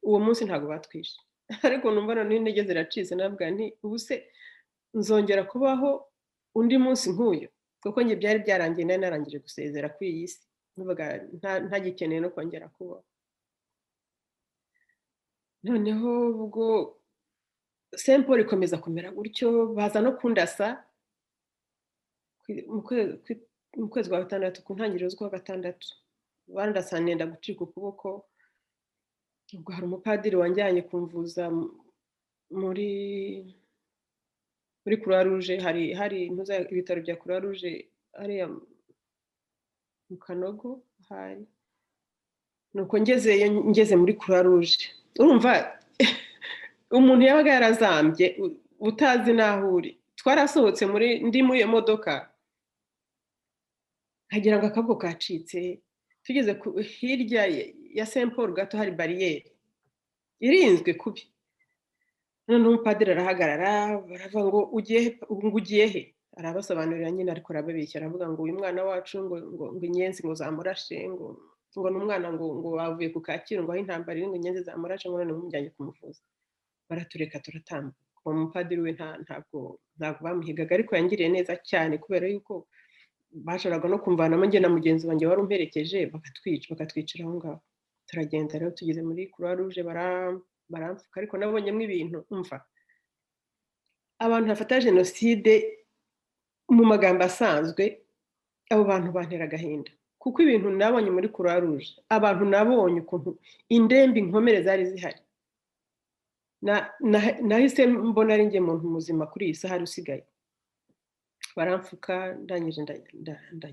Uwo munsi ntago batwishe, ariko numva none intege ziracitse, navuga nti ubu se nzongera kubaho undi munsi nk'uyu, kuko njye byari byarangiye, nari narangije gusezera kuri iyi si, nuvuga ntagikeneye no kongera kubaho. Noneho ubwo Saint Paul ikomeza kumera gutyo, baza no kundasa mu kwezi kwa gatandatu, ku ntangiriro z'ukwa gatandatu, bandasa nenda gucika ukuboko. Ubwo hari umupadiri wanjyanye kumvuza muri Croix Rouge, hari ibitaro bya Croix Rouge hariya mu Kanogo hari. Nuko ngeze muri Croix Rouge, urumva umuntu yabaga yarazambye utazi naho uri. Twarasohotse ndi muri iyo modoka, nkagira ngo akaboko kacitse. Tugeze hirya ya Saint Paul gato hari bariyeri, irinzwe kubi. Noneho umupadiri arahagarara baravuga ngo ugiye he, arabasobanurira nyine ariko arababeshya aravuga ngo uyu mwana wacu ngo inyenzi ngo zamurashe ngo n'umwana ngo wavuye ku Kacyiru ngo aho intambara iri ngo inyenzi zamurashe ngo none mumujyanye kumuvuza. Baratureka turatambuka. Uwo mupadiri we ntabwo bamuhigaga ariko yangiriye neza cyane kubera yuko bashoboraga no kumvanamo njye na mugenzi wanjye wari umperekeje bakatwicira aho ngaho. Turagenda rero tugeze muri Croix Rouge baramfuka ariko nabonyemo ibintu umva. Abantu bafata jenoside mu magambo asanzwe abo bantu bantera agahinda kuko ibintu nabonye muri Croix Rouge abantu nabonye ukuntu indembe inkomere zari zihari nahise mbona ari njye muntu muzima kuri iyi sahari usigaye. Baramfuka ndangije ndagenda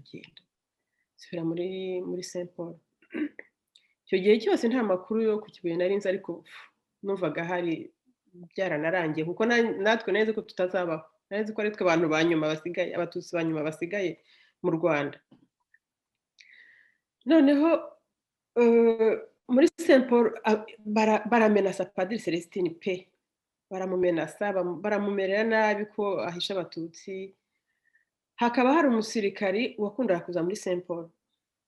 nsubira muri Saint Paul. Icyo gihe cyose nta makuru yo ku Kibuye nari nzi ariko numvaga hari byaranarangiye kuko natwe neza ko tutazabaho, nari ko ari twe abantu ba nyuma basigaye, abatutsi ba nyuma basigaye mu Rwanda. Noneho muri Saint Paul baramenasa Padiri Celestine pe, baramumenasa baramumerera nabi ko ahisha abatutsi. Hakaba hari umusirikari wakundaga kuza muri Saint Paul,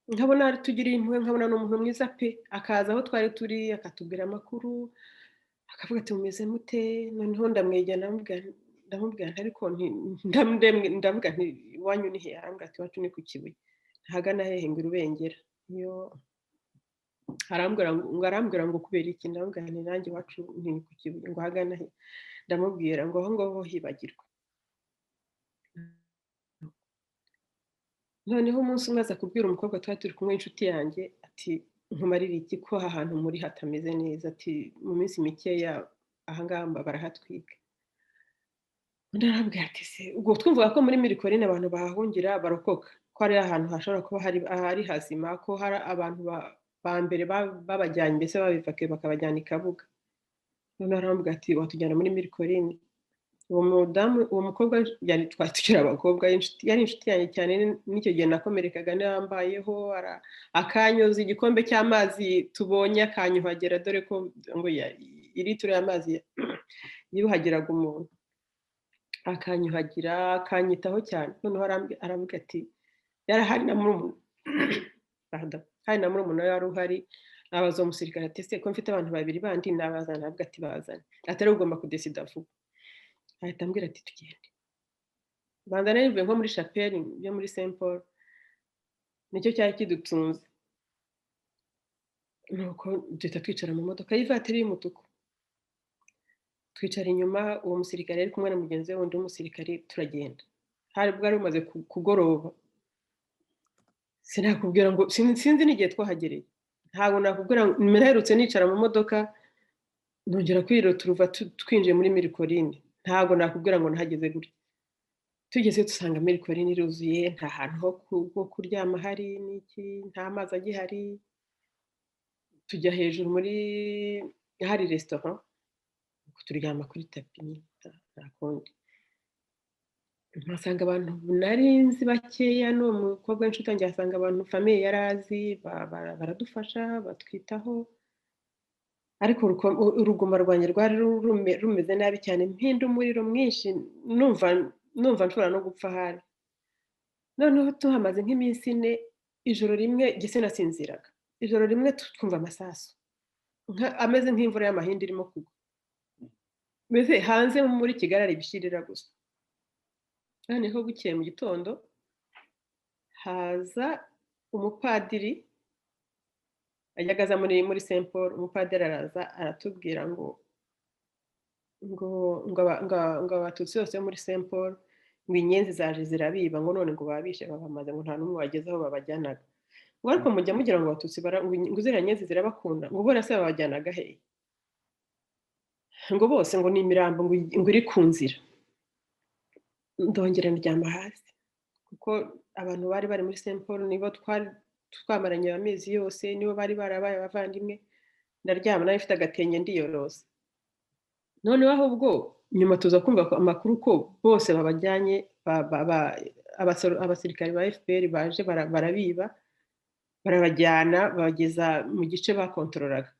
nkabona tugiriye impuhwe, nkabona n'umuntu mwiza pe, akaza aho twari turi akatubwira amakuru akavuga ati mumeze mute. Noneho ndamwegera ndamubwira ariko ndavuga nti iwanyu ni he? Arambwira ati iwacu ni ku Kibuye. Ntahagana hehe ngo Rubengera. Iyo arambwira ngo kubera iki? Ndamubwira nti nanjye iwacu ni ku Kibuye. Ngo hagana he? Ndamubwira ngo aho ngaho hibagirwa. Noneho umunsi umwe aza kubwira umukobwa twari turi kumwe inshuti yanjye ati nkumarira iki ko aha hantu muri hatameze neza, ati mu minsi mikeya aha ngaha barahatwika. Undi arambwira ati se ubwo twumvaga ko muri Mirikorine abantu bahahungira barokoka, ko ari ahantu hashobora kuba hari hazima, ko hari abantu ba mbere babajyanye mbese babivakiye bakabajyana i Kabuga. Noneho arambwira ati watujyana muri Mirikorine. Uwo mukobwa twari tukiri abakobwa, yari inshuti yanjye cyane. N'icyo gihe nakomerekaga nambayeho akanyoza igikombe cy'amazi tubonye akanyuhagira, dore ko ngo litiro y'amazi yuhagiraga umuntu, akanyuhagira akanyitaho cyane. Noneho aravuga ati yarahari na murumuna we wari uhari. Abaza uwo musirikare ati se ko mfite abantu babiri bandi nabazana? Aravuga ati bazane. Atari ugomba kudesida vuba. Ahita ambwira ati tugende. Banza narivuye nko muri chapelle yo muri Saint Paul, nicyo cyari kidutunze. Nuko duhita twicara mu modoka y'ivatiri y'umutuku, twicara inyuma. Uwo musirikare ari kumwe na mugenzi we wundi w'umusirikare, turagenda. Hari bwari bumaze kugoroba. Sinakubwira ngo sinzi n'igihe twahagereye, ntabwo nakubwira ngo mperutse nicara mu modoka nongera kwirota turuva twinjiye muri Mirikorine. Ntabwo nakubwira ngo nahageze gutya. Tugeze dusanga Mirikorine iruzuye, nta hantu ho kuryama hari n'iki, nta mazi agihari. Tujya hejuru hari restaurant turyama kuri tapi nyine nta kundi. Mpasanga abantu nari nzi bakeya, n'uwo mukobwa w'inshuti yanjye asanga abantu famiye yari azi baradufasha batwitaho. Ariko uruguma rwanjye rwari rumeze nabi cyane, mpinda umuriro mwinshi, numva nshobora no gupfa ahari. Noneho tuhamaze nk'iminsi 4, ijoro rimwe jye sinasinziraga. Ijoro rimwe twumva amasasu ameze nk'imvura y'amahindi irimo kugwa, mbese hanze muri Kigali ari ibishirira gusa. Noneho bukeye mu gitondo haza umupadiri, ajyagaza muri Saint Paul. Umupadiri araza aratubwira ngo abatutsi bose muri Saint Paul ngo inyenzi zaje zirabiba, ngo none ngo babishe babamaze, ngo nta n'umwe wageze aho babajyanaga. Ngo ariko mujya mugira ngo abatutsi ngo ziriya nyenzi zirabakunda, ngo bora se babajyanaga hehe? Ngo bose ngo ni imirambo ngo iri ku nzira. Ndongera ndyama hasi kuko abantu bari muri Saint Paul nibo twamaranye amezi yose, nibo bari barabaye abavandimwe. Ndaryama nayo ifite agatenge ndiyorosa. Noneho ahubwo nyuma tuza kumva amakuru ko bose babajyanye, abasirikare ba FPR baje barabiba, barabajyana bageza mu gice bakontorolaga.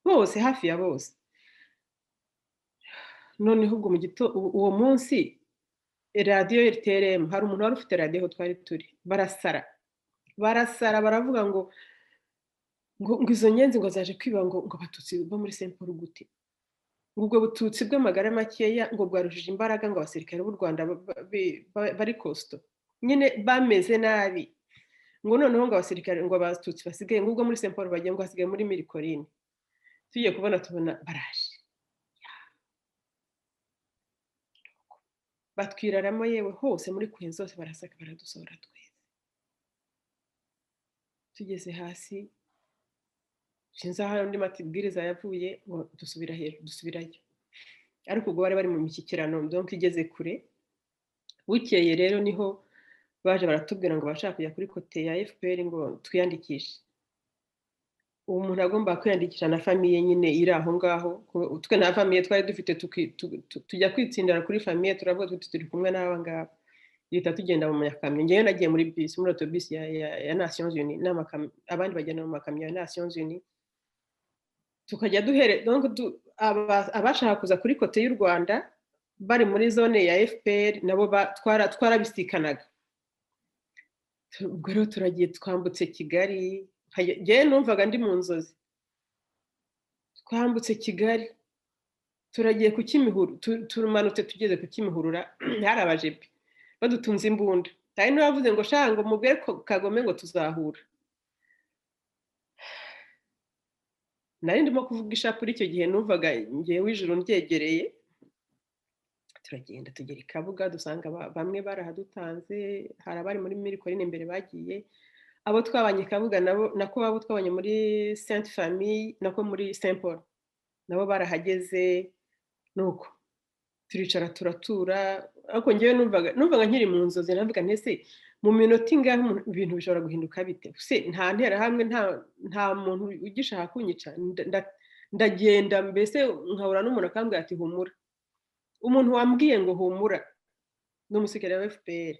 bose hafi ya bose. Noneho ubwo uwo munsi radiyo RTLM hari umuntu wari ufite radiyo aho twari turi, barasara baravuga ngo izo nyenzi ngo zaje kwiba ngo abatutsi bo muri Saint Paul gute, ngo ubwo bututsi bw'amagara makeya ngo bwarushije imbaraga ngo abasirikare b'u Rwanda bari costo nyine bameze nabi, ngo noneho ngo abasirikare ngo abatutsi basigaye ngo ubwo muri Saint Paul bagiye ngo hasigaye muri Mirikorine. Tugiye kubona tubona baraje batwiraramo, yewe hose muri kwe zose barasaka baradusohora twese. Tugeze hasi sinzi aho undi matibwiriza yavuye ngo dusubirayo, ariko ubwo bari mu mishyikirano donc igeze kure. Bukeye rero niho baje baratubwira ngo bashaka kujya kuri kote ya FPR ngo twiyandikishe. Uwo muntu agomba kwiyandikisha na famiye nyine iri aho ngaho, twe na famiye twari dufite tujya kwitsindira kuri famiye, turavuga tuti turi kumwe n'aba ngaba, duhita tugenda mu makamyo. Ngewe nagiye muri bus, muri autobus ya Nations Unies, abandi bagenda mu makamyo ya Nations Unies, tukajya donc abashaka kuza kuri kote y'u Rwanda bari muri zone ya FPR nabo twarabisikanaga. Ubwo rero turagiye twambutse Kigali, ngewe numvaga ndi mu nzozi. Twambutse Kigali turagiye ku Kimihurura, turumanutse tugeze ku Kimihurura, hari abajepe badutunze imbunda. Hari n'abavuze ngo shaka ngo mubwire Kagome ngo tuzahura. Nari ndimo kuvuga ishapuri icyo gihe, numvaga ngewe ijuru ndyegereye. Turagenda tugera i Kabuga, dusanga bamwe barahadutanze, hari abari muri Mirikorine imbere bagiye, abo twabanye Kabuga nako abo twabanye muri Sainte Famille nako muri Saint Paul nabo barahageze. Nuko turicara turatura, ariko ngewe numvaga nkiri mu nzozi. Navuga ntese mu minota ingahe ibintu bishobora guhinduka bite? Se nta ntera hamwe, nta muntu ugishaka kunyica. Ndagenda mbese nkahura n'umuntu akambwira ati humura. Umuntu wambwiye ngo humura ni umusirikare wa FPR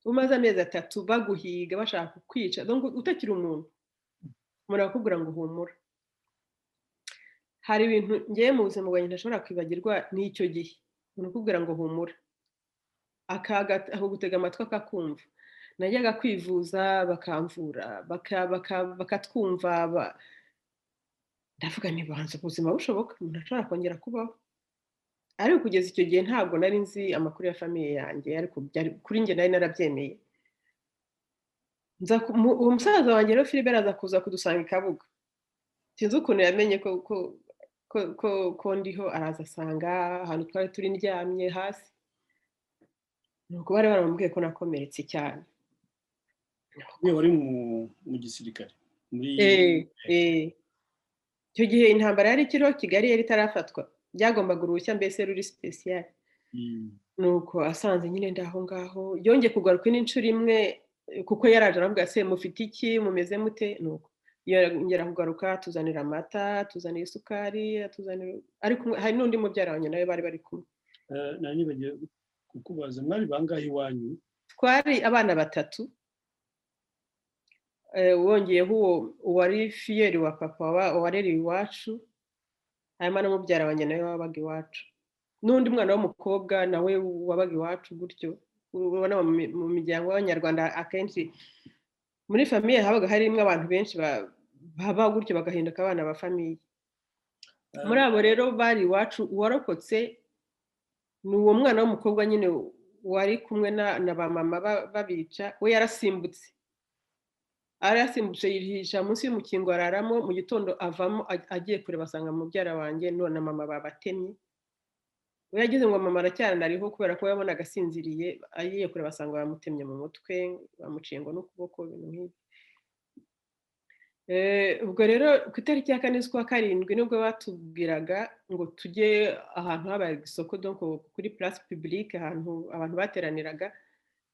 umaze amezi 3 baguhiga bashaka kukwica, donc utakiri umuntu murakubwira ngo humura. Hari ibintu ngiye mu buzima bwanjye ntashobora kwibagirwa n'icyo gihe. Umuntu ukubwira ngo humura aho gutega amatwi akakumva. Najyaga kwivuza bakamvura bakatwumva, ndavuga ntibanze ubuzima bushoboka umuntu ashobora kongera kubaho. Ariko kugeza icyo gihe ntabwo nari nzi amakuru ya famiye yanjye, ariko kuri njye nari narabyemeye. Umusaza wanjye rero Philibert aza kuza kudusanga i Kabuga. Sinzi ukuntu yamenye ko ndiho, araza asanga ahantu twari turi ndyamye hasi. Nuko bari baramubwiye ko nakomeretse cyane. Niyo wari mu gisirikare muri icyo gihe intambara yari ikiriho, Kigali yari itarafatwa, byagombaga uruhushya mbese ruri special. Nuko asanze nyine ndaho ngaho, yongeye kugaruka n'inshuro imwe kuko yaraje arambwira se mufite iki, mumeze mute? Nuko yongera kugaruka, tuzanira amata, tuzanira isukari, ariko hari n'undi mubyara wanjye nawe bari kumwe. Nani bagiye kukubaza, mwari bangahe iwanyu? Twari abana 3, wongeyeho uwari fiyeri wa papa wareri iwacu, hanyuma n'umubyara wanjye nawe wabaga iwacu, n'undi mwana w'umukobwa nawe wabaga iwacu. Gutyo ubona mu miryango y'Abanyarwanda akenshi muri famiye habaga harimo abantu benshi baba gutyo bagahinduka abana ba famiye. Muri abo rero bari iwacu, uwarokotse ni uwo mwana w'umukobwa nyine wari kumwe na ba mama babica. We yarasimbutse yihisha munsi y'umukingo araramo, mu gitondo avamo agiye kureba asanga mubyara wanjye none mama babatemye. We yagize ngo mama aracyanariho kubera ko yabonaga asinziriye, agiye kureba asanga bamutemye mu mutwe, bamuciye ngo n'ukuboko, ibintu nk'ibi. Ubwo rero ku itariki ya 4 z'ukwa 7 nibwo batubwiraga ngo tujye ahantu habaye isoko, donc kuri place publique, ahantu abantu bateraniraga.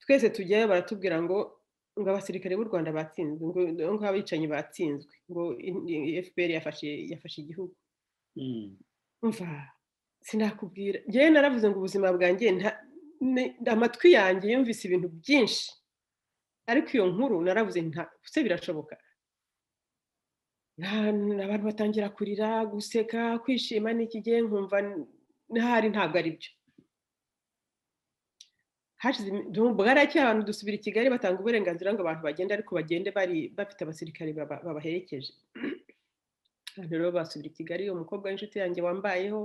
Twese tujyayo, baratubwira ngo abasirikare b'u Rwanda batsinzwe, ngo abicanyi batsinzwe, ngo FPR yafashe igihugu. Umva sinakubwira, ngewe naravuze ngo ubuzima bwanjye amatwi yanjye yumvise ibintu byinshi, ariko iyo nkuru naravuze se birashoboka? abantu batangira kurira guseka kwishima n'iki gihe nkumva ntahari ntabwo ari byo bwarakeye abantu dusubira i Kigali batanga uburenganzira ngo abantu bagende ariko bagende bafite abasirikare babaherekeje rero basubira i Kigali umukobwa w'inshuti yanjye wambayeho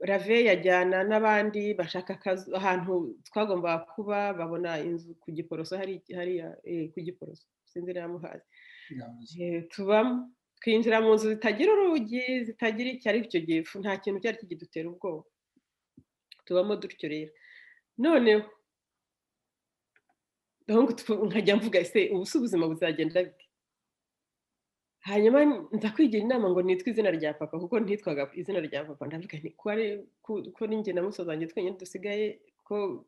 rave yajyana n'abandi bashaka ahantu twagombaga kuba babona inzu ku Giporoso hariya ku Giporoso sinzi niba muhazi tubamo twinjira mu nzu zitagira urugi zitagira icyo ari cyo gihe nta kintu cyari kigidutera ubwoba tubamo dutyo rero noneho nkajya mvuga ese ubu se ubuzima buzagenda bite hanyuma nza kwigira inama ngo nitwe izina rya papa kuko ntitwaga izina rya papa ndavuga nti ko ninjye na musozi wanjye twenyine dusigaye ko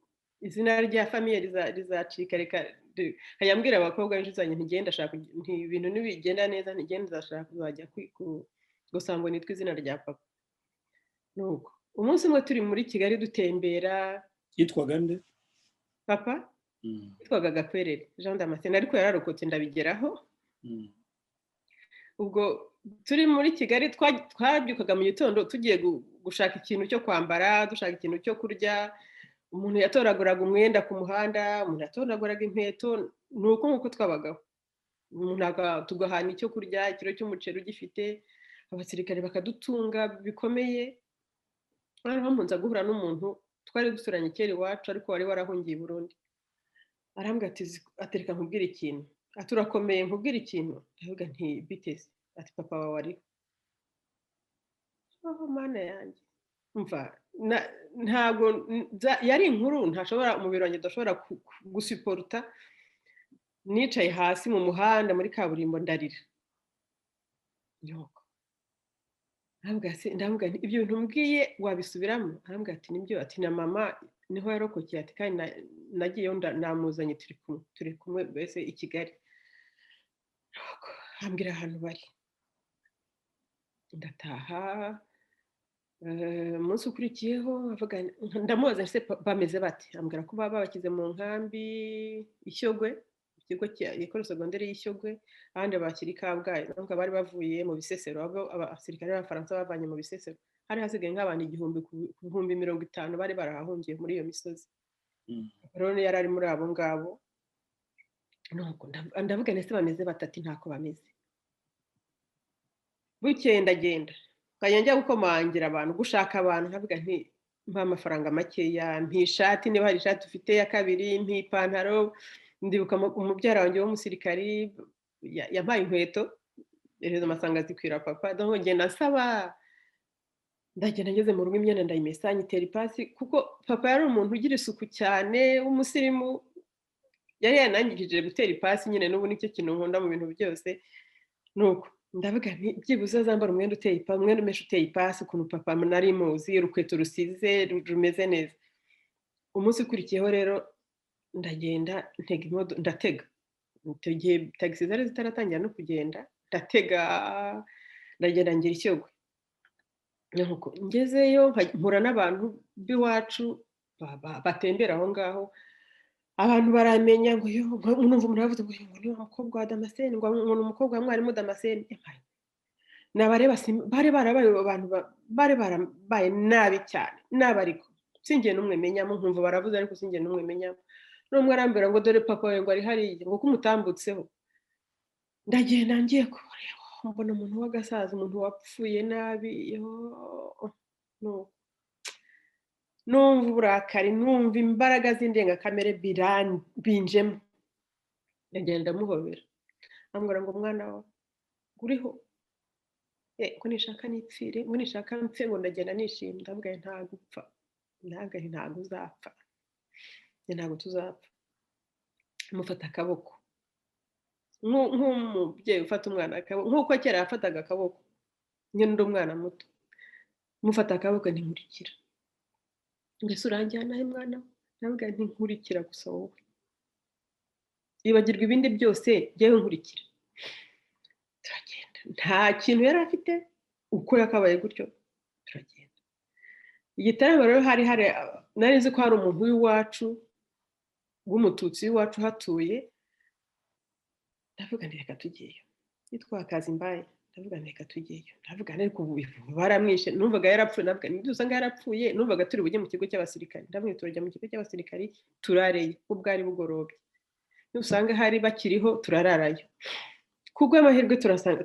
izina rya famiye rizacika reka yambwira abakobwa b'inshuti zanjye ntigenda ashaka ibintu nibigenda neza ntigenda ndashaka kuzajya gusa ngo nitwe izina rya papa nuko umunsi umwe turi muri Kigali dutembera yitwaga nde papa yitwaga Gakwerere Jean Damascene ariko yararokotse ndabigeraho ubwo turi muri Kigali twabyukaga mu gitondo tugiye gushaka ikintu cyo kwambara dushaka ikintu cyo kurya umuntu yatoraguraga umwenda ku muhanda umuntu yatoraguraga inkweto nuko nkuko twabagaho umuntu tugahana icyo kurya ikiro cy'umuceri ugifite abasirikare bakadutunga bikomeye noneho mpunza guhura n'umuntu twari duturanye kera iwacu ariko wari warahungiye i Burundi arambwira ati atereka nkubwira ikintu aturakomeye nkubwira ikintu ndavuga nti biteze ati papa wawe ariho mana yanjye umva ntabwo yari inkuru ntashobora umubiri wanjye udashobora gusiporuta nicaye hasi mu muhanda muri kaburimbo ndarira ndavuga nti ibyo bintu mbwiye wabisubiramo arambwira ati nibyo ati na mama niho yarokokeye ati kandi nagiyeyo namuzanye turi kumwe mbese i Kigali ambwira ahantu bari ndataha umunsi ukurikiyeho ndamubaza ese bameze bate ambwira ko baba babashyize mu nkambi Ishyogwe ikigo cy'ikoro segonderi y'Ishyogwe abandi bakiri Kabgayi nubwo bari bavuye mu Bisesero abasirikare b'Abafaransa bavanye mu Bisesero hari hasigaye nk'abantu 1,050 bari barahahungiye muri iyo misozi rero yari ari muri abo ngabo nuko ndavuga nese bameze batati ntako bameze bukeye ndagenda nkajya gukomangira abantu gushaka abantu nkavuga nti mpa amafaranga makeya mpishati niba hari ishati ufite ya kabiri mpipantaro ndibuka umubyara wanjye w'umusirikari yampaye inkweto erezo masanga zikwira papa donc ngenda nsaba ndagenda ngeze mu rugo imyenda ndayimesa nyitera ipasi kuko papa yari umuntu ugira isuku cyane w'umusirimu yari yanangikije gutera ipasi nyine n'ubu nicyo kintu nkunda mu bintu byose nuko ndavuga nti byibuze azambara umwenda uteye ipasi umwenda umeshe uteye ipasi ukuntu papa nari muzi urukweto rusize rumeze neza umunsi ukurikiyeho rero ndagenda ntega imodoka ndatega icyo gihe tagisi zari zitaratangira no kugenda ndatega ndagenda ngira Ishyogwe nuko ngezeyo mpura n'abantu b'iwacu batembera aho ngaho abantu baramenya ngo numva umuntu avuze ngo ni umukobwa wa Damascene ngo ni umukobwa wa mwarimu Damascene nabareba bari barabaye abantu bari barabaye nabi cyane nabariko singiye numwe menyamo nkumva baravuze ariko singiye numwe menyamo n'umwe arambira ngo dore papa we ngo ari hariya ngo kumutambutseho ndagenda ngiye kureba mbona umuntu w'agasaza umuntu wapfuye nabi numva uburakari numva imbaraga z'indengakamere binjemo ndagenda ndamuhobera ambwira ngo mwana wawe uriho ko nishaka nipfire ngo nishaka mpfe ngo ndagenda nishimye ndavuga ntabwo upfa ntabwo uzapfa ntabwo tuzapfa mufata akaboko nk'umubyeyi ufata umwana akaboko nk'uko kera yafataga akaboko nyine ndi umwana muto mufata akaboko ntimurikira mbese uranjyana he mwana ndavuga ntinkurikira gusa wowe ibagirwa ibindi byose jyewe nkurikira turagenda nta kintu yari afite uko yakabaye gutyo turagenda igitaramo rero hari nari nzi ko hari umuntu w'iwacu w'umututsi w'iwacu hatuye ndavuga nti reka tugiyeyo yitwa Kazimbaye ndavuga reka tujyeyo ndavuga ariko ubu baramwishe numvaga yarapfuye ndavuga nidusanga yarapfuye numvaga turi bujye mu kigo cy'abasirikare ndamwe turajya mu kigo cy'abasirikare turareye ubwari bugorobye nusanga hari bakiriho turararayo kubwo amahirwe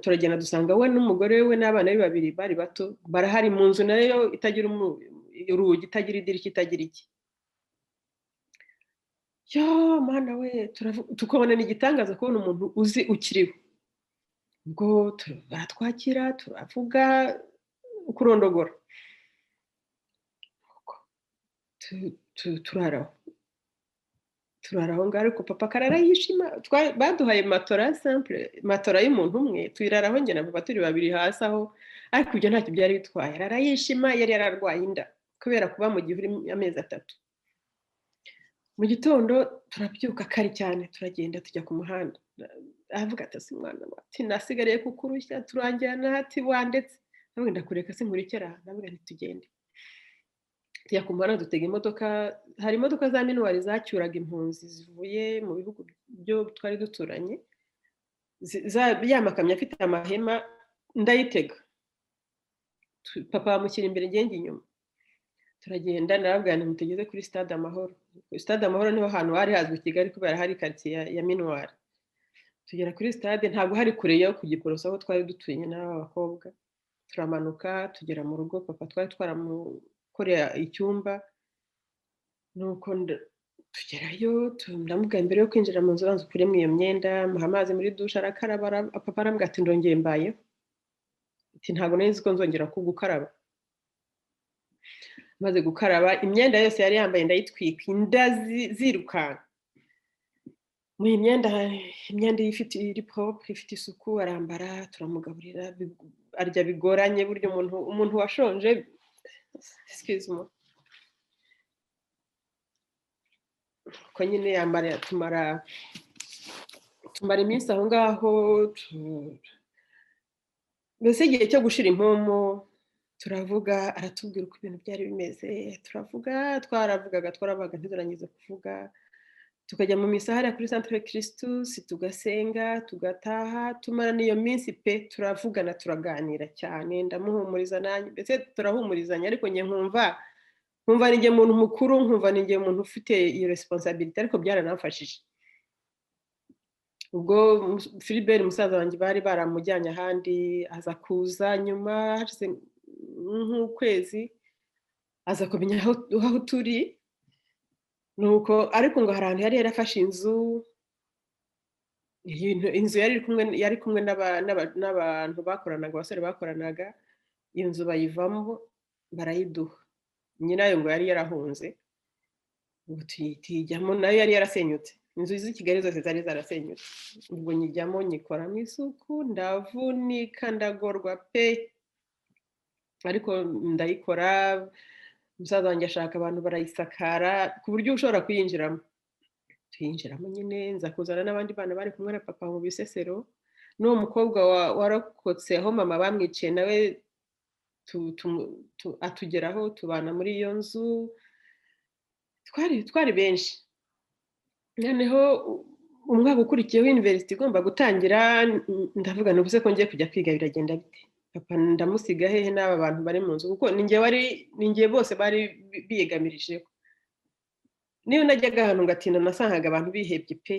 turagenda dusanga we n'umugore we n'abana be babiri bari bato barahari mu nzu nayo itagira urugi itagira idirishya itagira iki mana we tukabona n'igitangaza kubona umuntu uzi ukiriho ubwo baratwakira turavuga kurondogora turaraho ngaho ariko papa karara yishima baduhaye matora simple matora y'umuntu umwe tuyiraraho njye na papa turi babiri hasi aho ariko ibyo ntacyo byari bitwaye arara yishima yari yararwaye inda kubera kuba mu gihe uri amezi 3 mu gitondo turabyuka kare cyane turagenda tujya ku muhanda avuga ati si mwana ati nasigariye kukurushya turangira ati wandetse nawe ndakureka sinkurikira navuga nti tugende tujya ku muhanda dutega imodoka hari imodoka za minuwari zacyuraga impunzi zivuye mu bihugu byo twari duturanye yamakamyo afite amahema ndayitega papa amushyira imbere ngenge inyuma turagenda narabwana mutugeze kuri stade amahoro stade amahoro niho hantu hari hazwi Kigali kubera hari quartier ya minuwari tugera kuri stade ntabwo hari kure yo kugiporosa aho twari dutuye n'abakobwa turamanuka tugera mu rugo papa twari twaramukorera icyumba nuko tugerayo ndamubwira mbere yo kwinjira mu nzu banza ukuremo iyo myenda muha amazi muri dushe arakaraba papa arambwira ati ndongeye mbaye ati ntabwo nari ko nzongera kugukaraba maze gukaraba imyenda yose yari yambaye ndayitwika inda zirukanka mu imyenda ifite iri propre ifite isuku arambara turamugaburira arya bigoranye buryo umuntu washonje excuse me ko nyine yambara tumara iminsi aho ngaho mbese igihe cyo gushira impumu turavuga aratubwira uko ibintu byari bimeze twaravugaga ntidurangize kuvuga tukajya mu misahara kuri Centre Christus tugasenga tugataha tumara niyo minsi pe turavugana turaganira cyane ndamuhumuriza nanjye mbese turahumurizanya ariko njye nkumva ninjye muntu mukuru nkumva ninjye muntu ufite iyo responsibility ariko byaranamfashije ubwo Philibert musaza wanjye bari baramujyanye ahandi aza kuza nyuma hashize nk'ukwezi aza kumenya aho turi nuko ariko ngo hari ahantu yari yarafashe inzu yari kumwe n'abantu bakoranaga abasore bakoranaga iyo nzu bayivamo barayiduha nyirayo ngo yari yarahunze ubu tuyijyamo nayo yari yarasenyutse inzu z'i Kigali zose zari zarasenyutse ubwo nyijyamo nyikoramo isuku ndavunika ndagorwa pe ariko ndayikora umusaza wanjye ashaka abantu barayisakara ku buryo ushobora kuyinjiramo tuyinjiramo nyine nza kuzana n'abandi bana bari kumwe na papa mu bisesero n'uwo mukobwa warokotse aho mama bamwiciye nawe atugeraho tubana muri iyo nzu twari benshi noneho umwaka ukurikiyeho university igomba gutangira ndavuga nubuze ko ngiye kujya kwiga biragenda bite papa ndamusiga hehe n'aba bantu bari mu nzu kuko ninjye bose bari biyegamirije niyo najyaga ahantu ngatinda nasangaga abantu bihebye pe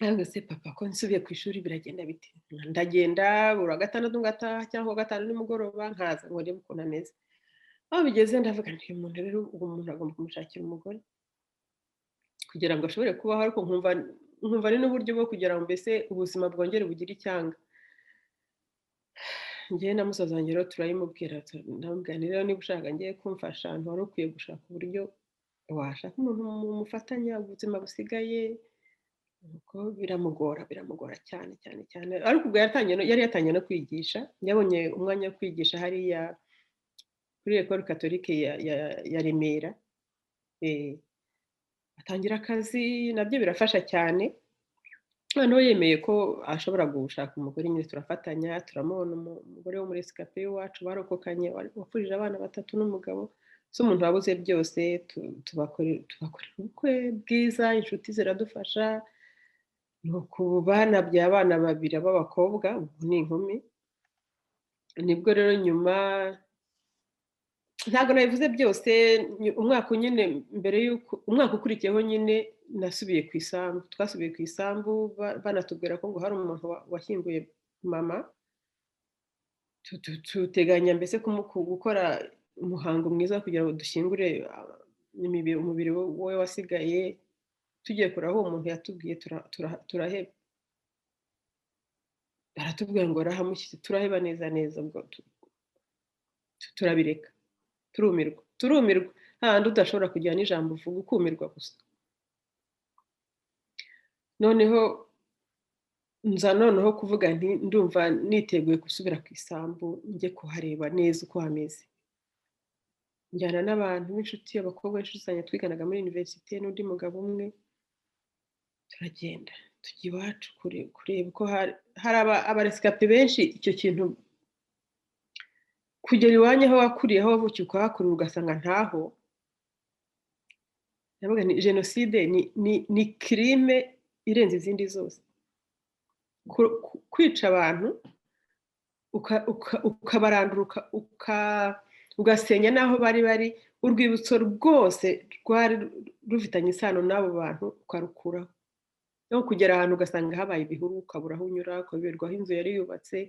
ariko se papa ko nsubiye ku ishuri biragenda bite ndagenda buri gatandatu ngataha cyangwa gatanu nimugoroba nkaza ngo ndebe ukuntu ameze aho bigeze ndavuga nti uyu muntu rero uwo muntu agomba kumushakira umugore kugira ngo ashobore kubaho ariko nkumva ni n'uburyo bwo kugira ngo mbese ubuzima bwongere bugire icyanga njye na musaza wanjye rero turayimubwira ndamubwira rero niba ushaka ngiye kumfasha ahantu wari ukwiye gushaka uburyo washaka umuntu mufatanya ubuzima busigaye nuko biramugora cyane ariko ubwo yari yatangiye no kwigisha yabonye umwanya wo kwigisha hariya kuri Ecole Catholique ya Remera atangira akazi nabyo birafasha cyane noneho yemeye ko ashobora gushaka umugore nyine turafatanya turamubona umugore wo muri escape iwacu barokokanye wapfurije abana 3 n'umugabo so umuntu wabuze byose tubakorera ubukwe bwiza inshuti ziradufasha nuko ubu banabyaye abana babiri b'abakobwa ubu ni inkumi nibwo rero nyuma ntabwo nabivuze byose umwaka nyine mbere y'uko umwaka ukurikiyeho nyine nasubiye ku isambu twasubiye ku isambu banatubwira ko ngo hari umuntu washyinguye mama tuteganya mbese gukora umuhango mwiza kugira ngo dushyingure umubiri we wasigaye tugiye kureba aho umuntu yatubwiye turaheba baratubwira ngo rahamushyize turaheba neza neza ubwo turabireka turumirwa hahandi udashobora kugira n'ijambo uvuga ukumirwa gusa noneho nza noneho kuvuga nti ndumva niteguye gusubira ku isambu njye kuhareba neza uko hameze njyana n'abantu b'inshuti abakobwa b'inshuti zanjye twiganaga muri universite n'undi mugabo umwe turagenda tujya iwacu kureba uko hari abaresikape benshi icyo kintu kugera iwanyu aho wakuriye aho wavukiye ukahakurira ugasanga ntaho ndavuga ni jenoside ni crime irenze izindi zose kwica abantu ukabarandura ugasenya n'aho bari urwibutso rwose rwari rufitanye isano n'abo bantu ukarukuraho no kugera ahantu ugasanga habaye ibihuru ukabura aho unyura ukabiberwaho inzu yari yubatse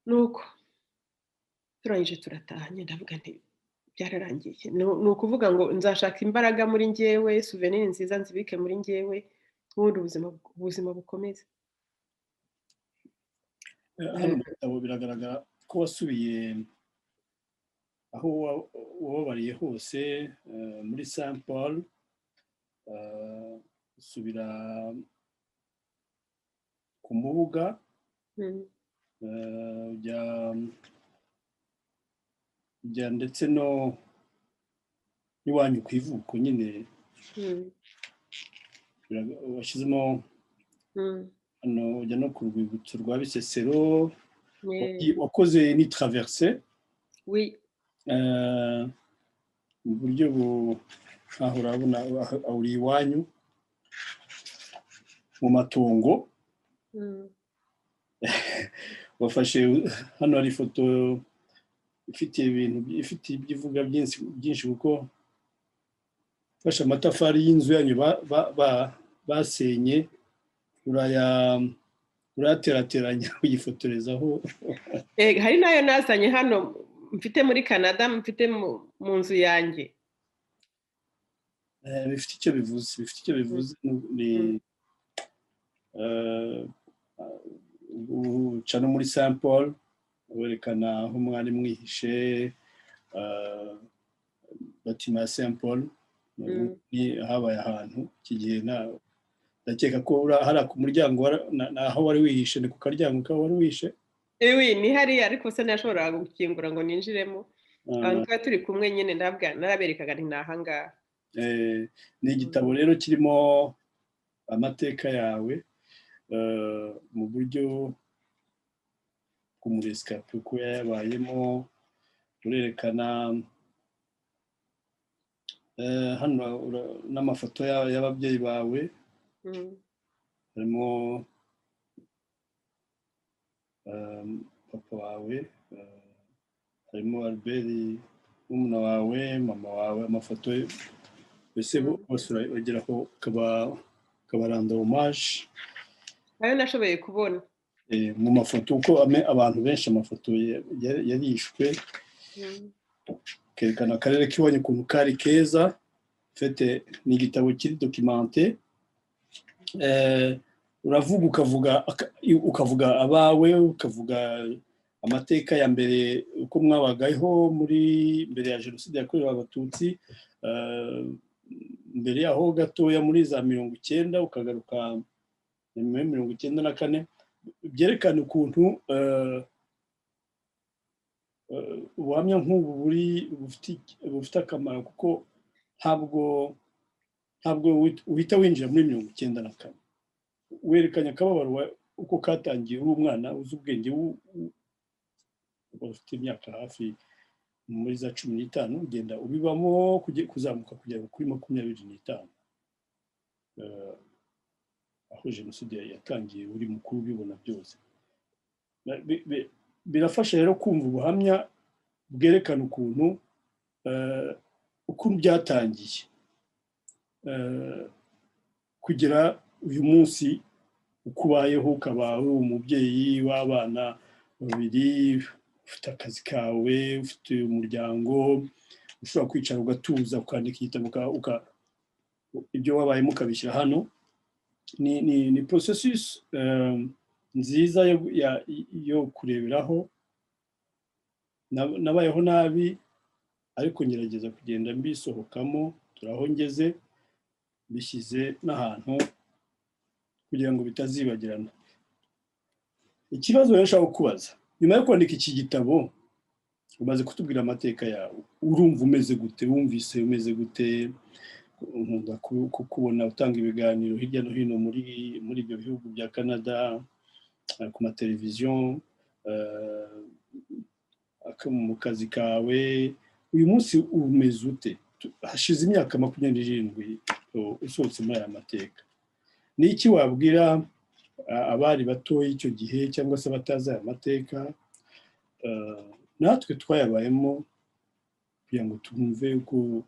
nuko turangije turataha ndavuga nti byararangiye ni ukuvuga ngo nzashaka imbaraga muri njyewe souvenir nziza nzibike muri njyewe ubundi ubuzima bukomeza hano mu bitabo biragaragara ko wasubiye aho wababariye hose muri Saint Paul usubira ku Mubuga ujya ndetse no n'iwanyu ku ivuko nyine washyizemo hano ujya no ku rwibutso rwa Bisesero wakoze ni traverse mu buryo aho urabona uri iwanyu mu matungo wafashe hano hari ifoto ifite ibyo ivuga byinshi kuko ufashe amatafari y'inzu yanyu basenye urayaterateranya uyifotorezaho hari nayo nazanye hano mfite muri Canada mfite mu nzu yanjye bifite icyo bivuze ni uca no muri Saint Paul werekana aho mwari mwihishe batima ya Saint Paul habaye ahantu iki gihe ndakeka ko hari ku muryango naho wari wihishe ni ku karyango kaho wari wihishe ni hariya ariko se ntashobora gukingura ngo ninjiremo abantu tuba turi kumwe nyine naraberekaga nti nahangaha ni igitabo rero kirimo amateka yawe mu buryo bw'umuresikape uko yabayemo urerekana hano n'amafoto y'ababyeyi bawe harimo papa wawe harimo Albert n'umuna wawe mama wawe amafoto mbese bose urageraho ukabaranda hommage ayo nashoboye kubona mu mafoto uko abantu benshi amafoto yarishwe kerekana akarere k'iwanyu ukuntu kari keza fete ni igitabo kiri documenté uravuga ukavuga abawe ukavuga amateka ya mbere uko mwabagaho muri mbere ya jenoside yakorewe abatutsi mbere yaho gatoya muri za 90 ukagaruka muri 94 byerekana ukuntu ubuhamya nk'ubu bufite akamaro kuko ntabwo uhita winjira muri 94 werekanye akababaro uko katangiye uri umwana uzi ubwenge ufite imyaka hafi muri za 15 ugenda ubibamo kuzamuka kugera kuri 25 aho jenoside yatangiye uri mukuru ubibona byose. Birafasha rero kumva ubuhamya bwerekana ukuntu byatangiye kugera uyu munsi uko ubayeho, ukaba uri umubyeyi w'abana babiri, ufite akazi kawe, ufite umuryango, ushobora kwicara ugatuza ukandika igitabo, ibyo wabayemo ukabishyira hano. Ni processus nziza yo kureberaho. Nabayeho nabi ariko ngerageza kugenda mbisohokamo, turaho ngeze, bishyize n'ahantu kugira ngo bitazibagirana. Ikibazo rero nshaka kukubaza, nyuma yo kwandika iki gitabo umaze kutubwira amateka yawe, urumva umeze gute? Wumvise umeze gute? Nkunda kukubona utanga ibiganiro hirya no hino muri ibyo bihugu bya Canada, ku mateleviziyo, mu kazi kawe. Uyu munsi umeze ute? Hashize imyaka 27 usohotse muri aya mateka. Ni iki wabwira abari batoye icyo gihe cyangwa se batazi aya mateka, natwe twayabayemo, kugira ngo tumve uko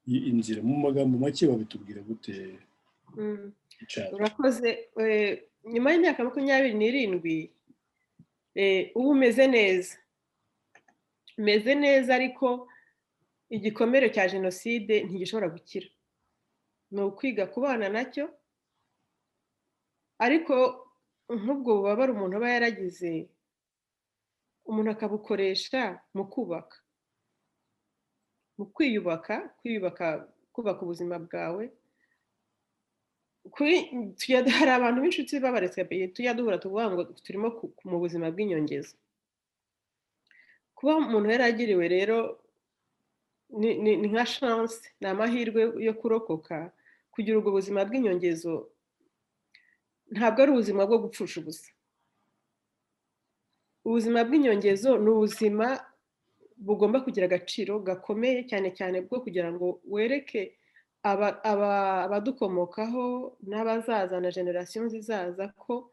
inzira? Mu magambo make babitubwira gute? Urakoze. Nyuma y'imyaka 27 ubu umeze neza, umeze neza, ariko igikomere cya jenoside ntigishobora gukira. Ni ukwiga kubana nacyo, ariko nk'ubwo bubabare umuntu aba yaragize, umuntu akabukoresha mu kubaka, mu kwiyubaka, kubaka ubuzima bwawe. Hari abantu b'inshuti babaretse tujya duhura tuvuga ngo turimo mu buzima bw'inyongezo. Kuba umuntu yaragiriwe rero ni nka chance, ni amahirwe yo kurokoka. Kugira ubwo buzima bw'inyongezo ntabwo ari ubuzima bwo gupfusha ubusa. Ubuzima bw'inyongezo ni ubuzima bugomba kugira agaciro gakomeye, cyane cyane bwo kugira ngo wereke abadukomokaho n'abazaza na generasiyo zizaza ko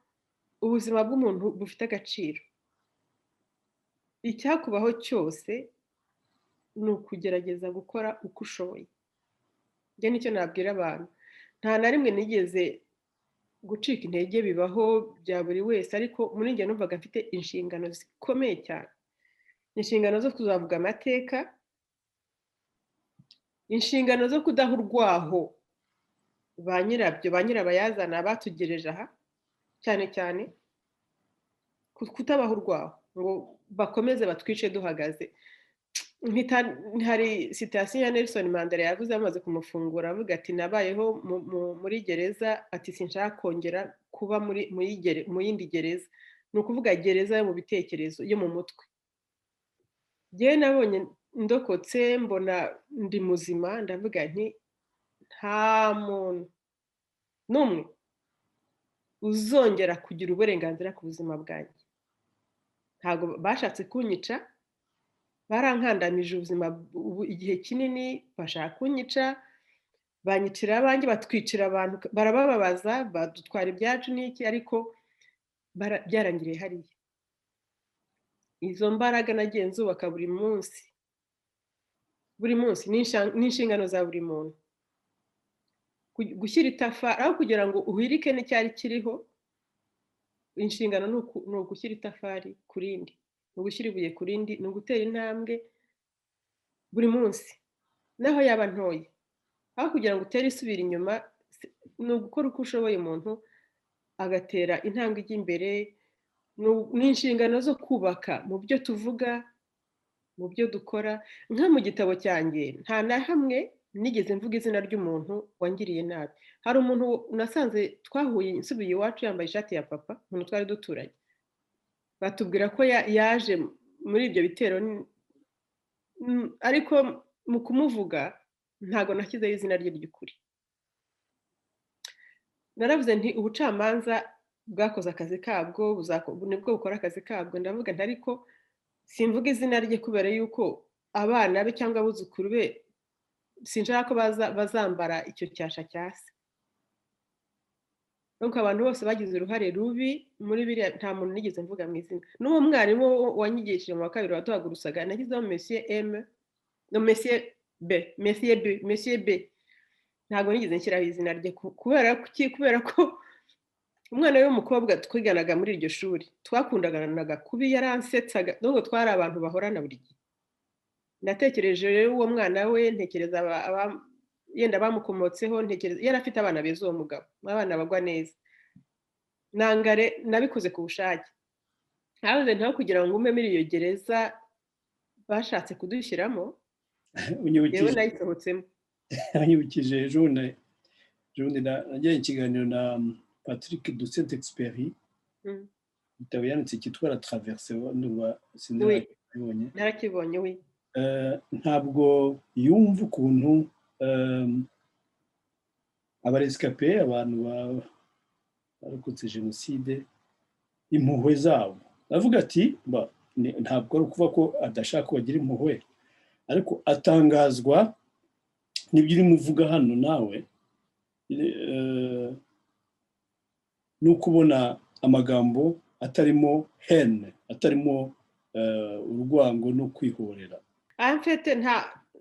ubuzima bw'umuntu bufite agaciro. Icyakubaho cyose ni ukugerageza gukora uko ushoboye. Njye nicyo nabwira abantu. Nta na rimwe nigeze gucika intege, bibaho bya buri wese, ariko muri njye numvaga mfite inshingano zikomeye cyane. Inshingano zo kuzavuga amateka, inshingano zo kudaha urwaho ba nyirabyo, ba nyirabayazana batugereje aha, cyane cyane kutabaha urwaho ngo bakomeze batwice duhagaze. Hari citation ya Nelson Mandela yavuze amaze kumufungura, avuga ati nabayeho muri gereza, ati sinshaka kongera kuba mu yindi gereza. Ni ukuvuga gereza yo mu bitekerezo, yo mu mutwe. Njyewe nabonye ndokotse, mbona ndi muzima, ndavuga nti nta muntu n'umwe uzongera kugira uburenganzira ku buzima bwanjye. Ntabwo bashatse kunyica, barankandamije ubuzima igihe kinini, bashaka kunyica, banyicira abanjye, batwicira abantu, barabababaza, badutwara ibyacu n'iki, ariko byarangiriye hariya. Izo mbaraga nagiye nzubaka buri munsi ni inshingano za buri muntu. Gushyira itafari aho kugira ngo uhirike n'icyari kiriho, inshingano ni ugushyira itafari ku rindi, ni ugushyira ibuye ku rindi, ni ugutera intambwe buri munsi, naho yaba ntoya. Aho kugira ngo utere isubira inyuma, ni ugukora uko ushoboye umuntu agatera intambwe ijya imbere. Ni inshingano zo kubaka mu byo tuvuga, mu byo dukora. Nka mu gitabo cyanjye nta na hamwe nigeze mvuga izina ry'umuntu wangiriye nabi. Hari umuntu nasanze twahuye nsubiye iwacu yambaye ishati ya papa, umuntu twari duturanye, batubwira ko yaje muri ibyo bitero, ariko mu kumuvuga ntago nashyizeho izina rye ry'ukuri. Naravuze nti ubucamanza bwakoze akazi kabwo, nibwo bukora akazi kabwo. Ndavuga nti ariko simvuga izina rye kubera yuko abana be cyangwa abuzukuru be sinshaka ko bazambara icyo cyasha cya se. nuko abantu bose bagize uruhare rubi muri biriya, nta muntu nigeze mvuga mu izina. N'uwo mwarimu wanyigishije mu wa kabiri watuhagurusaga nagizeho Monsieur M no Monsieur B, Monsieur B, ntabwo nigeze nshyiraho izina rye kubera ko umwana w'umukobwa twiganaga muri iryo shuri twakundanaga kubi, yaransetsaga, nubwo twari abantu bahorana buri gihe. Natekereje rero uwo mwana we, ntekereza yenda bamukomotseho, ntekereza yari afite abana beza uwo mugabo, abana bagwa neza. Nangare nabikoze ku bushake. Habuze ntaho kugira ngo ume muri iyo gereza bashatse kudushyiramo, yewe nayisohotsemo. Anyibukije ejo nagiye ikiganiro na Patrick de Saint-Exupéry, igitabo yanditse cyitwa La Traversée, narakibonye. We ntabwo yumva ukuntu abarescape, abantu barokotse jenoside, impuhwe zabo. Avuga ati ntabwo ari ukuvuga ko adashaka ko bagira impuhwe, ariko atangazwa n'ibyo urimo uvuga hano nawe, ni ukubona amagambo atarimo hene, atarimo urwango no kwihorera. Amfete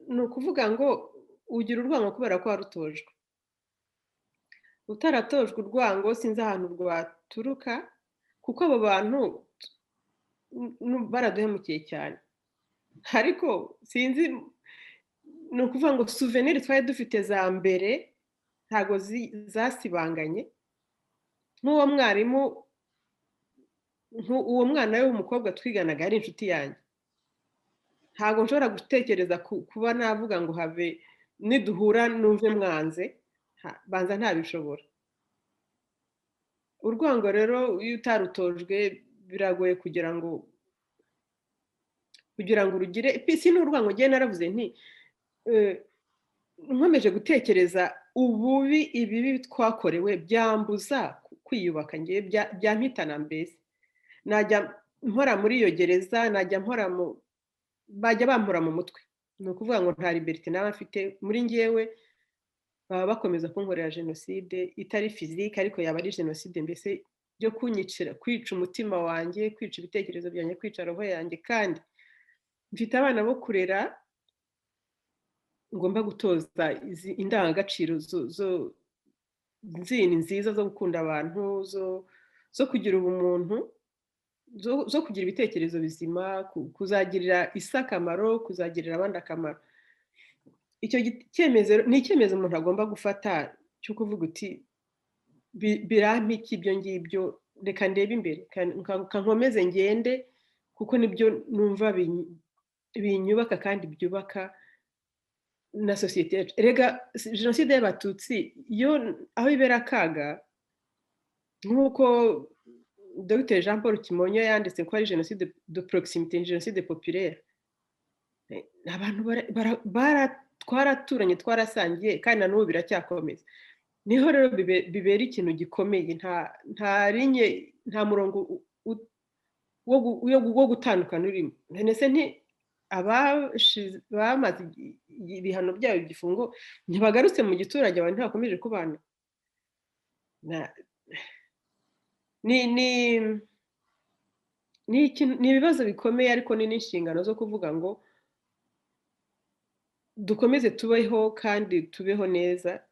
ni ukuvuga ngo ugira urwango kubera ko warutojwe. Utaratojwe urwango sinzi ahantu rwaturuka, kuko abo bantu baraduhemukiye cyane. Ariko sinzi, ni ukuvuga ngo souvenir twari dufite za mbere ntago zasibanganye. Nk'uwo mwarimu, uwo mwana we w'umukobwa twiganaga ari inshuti yanjye. Ntago nshobora gutekereza kuba navuga ngo have niduhura numve mwanze, banza ntabishobora. Urwango rero iyo utarutojwe biragoye kugira ngo urugire. Si n'urwango, ngiye naravuze nti nkomeje gutekereza ububi, ibibi twakorewe byambuza kwiyubaka, ngiye byampitana. Mbese najya mpora muri iyo gereza, bajya bampora mu mutwe. Ni ukuvuga ngo nta liberté naba mfite muri ngewe, baba bakomeza kunkorera jenoside itari physique, ariko yaba ari jenoside mbese byo kunyicira, kwica umutima wanjye, kwica ibitekerezo byanjye, kwica roho yanjye. Kandi mfite abana bo kurera, ngomba gutoza indangagaciro zindi nziza zo gukunda abantu, zo kugira ubumuntu, zo kugira ibitekerezo bizima, kuzagirira isi akamaro, kuzagirira abandi akamaro. Icyo cyemezo ni icyemezo umuntu agomba gufata cyo kuvuga uti birampa iki ibyo ngibyo, reka ndebe imbere, nkomeze ngende, kuko nibyo numva binyubaka kandi byubaka na sosiyete yacu. Erega jenoside y'Abatutsi yo aho ibera akaga, nk'uko Dr Jean Paul Kimonyo yanditse ko ari jenoside de proximité, jenoside populaire. Abantu twaraturanye, twarasangiye, kandi na n'ubu biracyakomeza. Niho rero bibera ikintu gikomeye. Nta murongo wo gutandukana urimo. Nese nti bamaze ibihano byabo igifungo ntibagarutse mu giturage, abantu ntibakomeje kubana. Ni ibibazo bikomeye, ariko ni n'inshingano zo kuvuga ngo dukomeze tubeho kandi tubeho neza,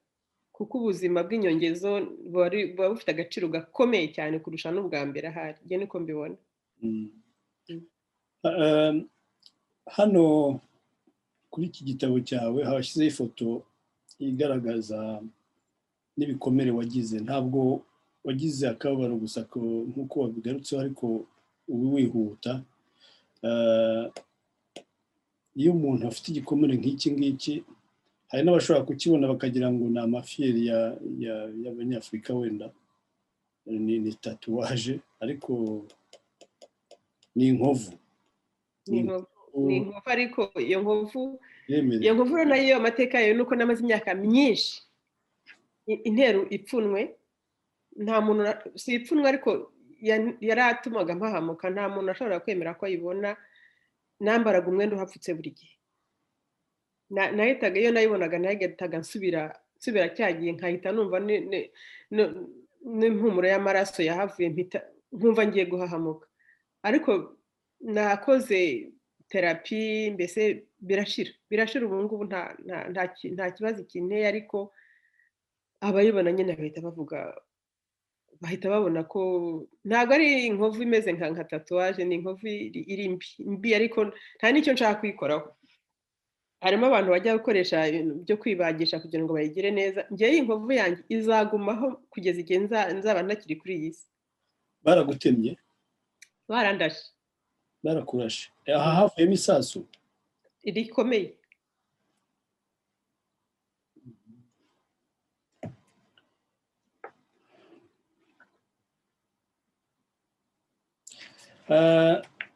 kuko ubuzima bw'inyongezo buba bufite agaciro gakomeye cyane kurusha n'ubwa mbere. Ahari njye niko mbibona. Hano kuri iki gitabo cyawe hashyizeho ifoto igaragaza n'ibikomere wagize. Ntabwo wagize akababaro gusa nk'uko wabigarutseho, ariko ubu wihuta. Iyo umuntu afite igikomere nk'iki ngiki, hari n'abashobora kukibona bakagira ngo ni amafiyeri y'Abanyafurika, wenda ni tatuwaje, ariko ni inkovu. Ni inkovu, ariko iyo nkovu nayo amateka yayo nuko namaze imyaka myinshi intero ipfunwe. Nta muntu, si ipfunwe ariko yaratumaga mpahamuka. Nta muntu ashobora kwemera ko ayibona. Nambaraga umwenda uhapfutse buri gihe. Nahitaga iyo nayibonaga nahitaga nsubira cyagiye, nkahita numva n'impumuro y'amaraso yahavuye mpita nkumva ngiye guhahamuka ariko nakoze terapi mbese birashira ubu ngubu nta kibazo kinteye ariko abayibona nyine bahita babona ko ntabwo ari inkovu imeze nka tatuwaje ni inkovu iri mbi ariko nta n'icyo nshaka kuyikoraho harimo abantu bajya gukoresha ibintu byo kwibagisha kugira ngo bayigire neza njyewe iyi nkovu yanjye izagumaho kugeza igihe nzaba ntakiri kuri iyi si. baragutemye barandashe barakurashe aha havuyemo isasu rikomeye.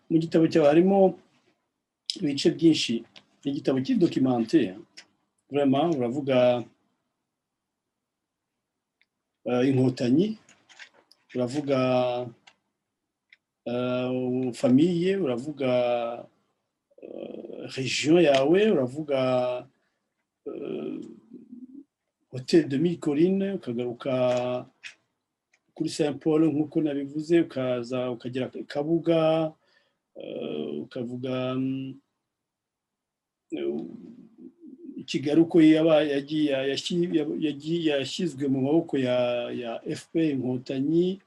mu gitabo cyawe harimo ibice byinshi igitabo cy'idokimante vraiment uravuga inkotanyi uravuga famille uravuga region yawe uravuga Hotel de Mille Collines ukagaruka kuri Saint Paul nk'uko nabivuze ukaza ukagera Kabuga ukavuga Kigali uko yashyizwe mu maboko ya FPR inkotanyi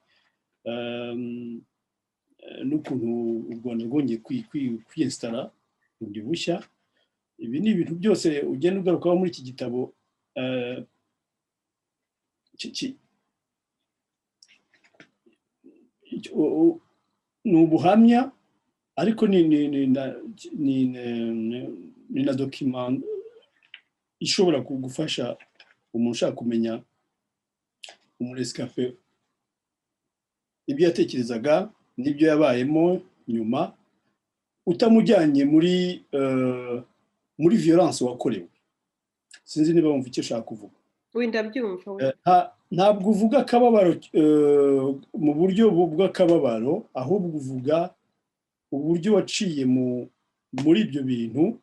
n'ukuntu u Rwanda rwongeye kwiyesitara bundi bushya. Ibi ni ibintu byose ugenda ugarukaho muri iki gitabo ni ubuhamya ariko ni na document ishobora kugufasha umuntu ushaka kumenya umurescape ibyo yatekerezaga n'ibyo yabayemo nyuma utamujyanye muri violence wakorewe. Sinzi niba wumva icyo ushaka kuvuga. Wenda byumva ntabwo uvuga akababaro mu buryo bw'akababaro ahubwo uvuga uburyo waciye muri ibyo bintu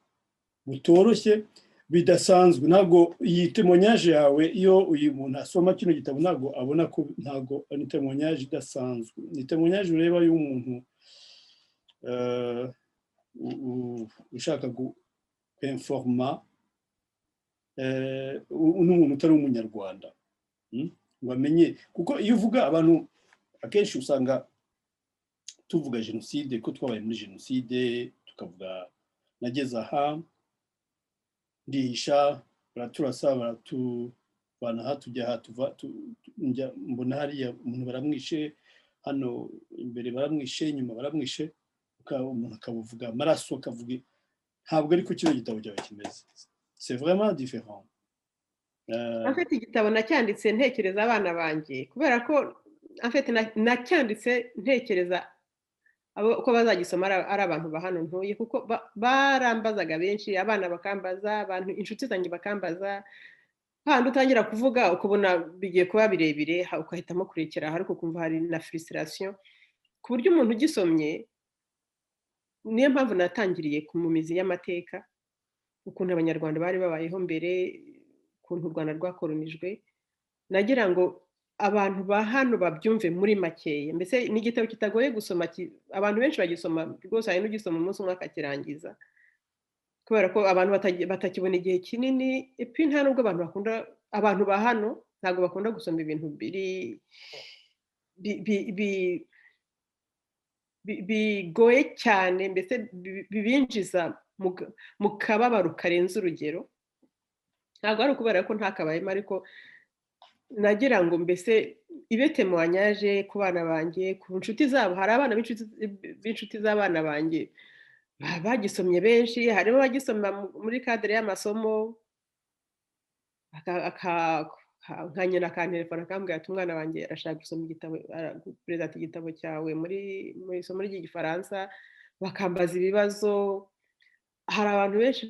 butoroshye bidasanzwe. Ntabwo iyi témoignage yawe iyo uyu muntu asoma kino gitabo ntabwo abona ko ntabwo ni témoignage idasanzwe, ni témoignage ureba y'umuntu ushaka kwinforma n'umuntu utari umunyarwanda ngo amenye, kuko iyo uvuga abantu akenshi usanga tuvuga jenoside ko twabaye muri jenoside tukavuga nageze aha ndihisha baraturasa baratuvana aha tujya aha mbona hariya umuntu baramwishe hano imbere baramwishe inyuma baramwishe umuntu akavuga amaraso akavuga. Ntabwo ariko kino gitabo cyawe kimeze, c'est vraiment différent. Afite igitabo nacyanditse ntekereza abana banjye kubera ko afite nacyanditse ntekereza ko bazagisoma ari abantu ba hano ntuye kuko barambazaga benshi, abana bakambaza, abantu inshuti zanjye bakambaza, handi utangira kuvuga ukubona bigiye kuba birebire ukahitamo kurekera ariko kumva hari na frustration ku buryo umuntu ugisomye. Niyo mpamvu natangiriye ku mumizi y'amateka, ukuntu abanyarwanda bari babayeho mbere, ukuntu u Rwanda rwakolonijwe, nagira ngo abantu ba hano babyumve muri makeya. Mbese ni igitabo kitagoye gusoma, abantu benshi bagisoma rwose, hari n'ugisoma umunsi umwe akakirangiza kubera ko abantu batakibona igihe kinini. Epi nta nubwo abantu ba hano ntabwo bakunda gusoma ibintu bigoye cyane, mbese bibinjiza mu kababaro karenze urugero. Ntabwo ari ukubera ko ntakabayemo ariko nagira ngo mbese ibe témoignage ku bana banjye, ku nshuti zabo. Hari abana b'inshuti z'abana banjye bagisomye benshi, harimo abagisoma muri cadre y'amasomo nkanyina akantelefona akambwira ati umwana wanjye arashaka gusoma igitabo, presenta igitabo cyawe muri isomo ry'igifaransa, bakambaza ibibazo. Hari abantu benshi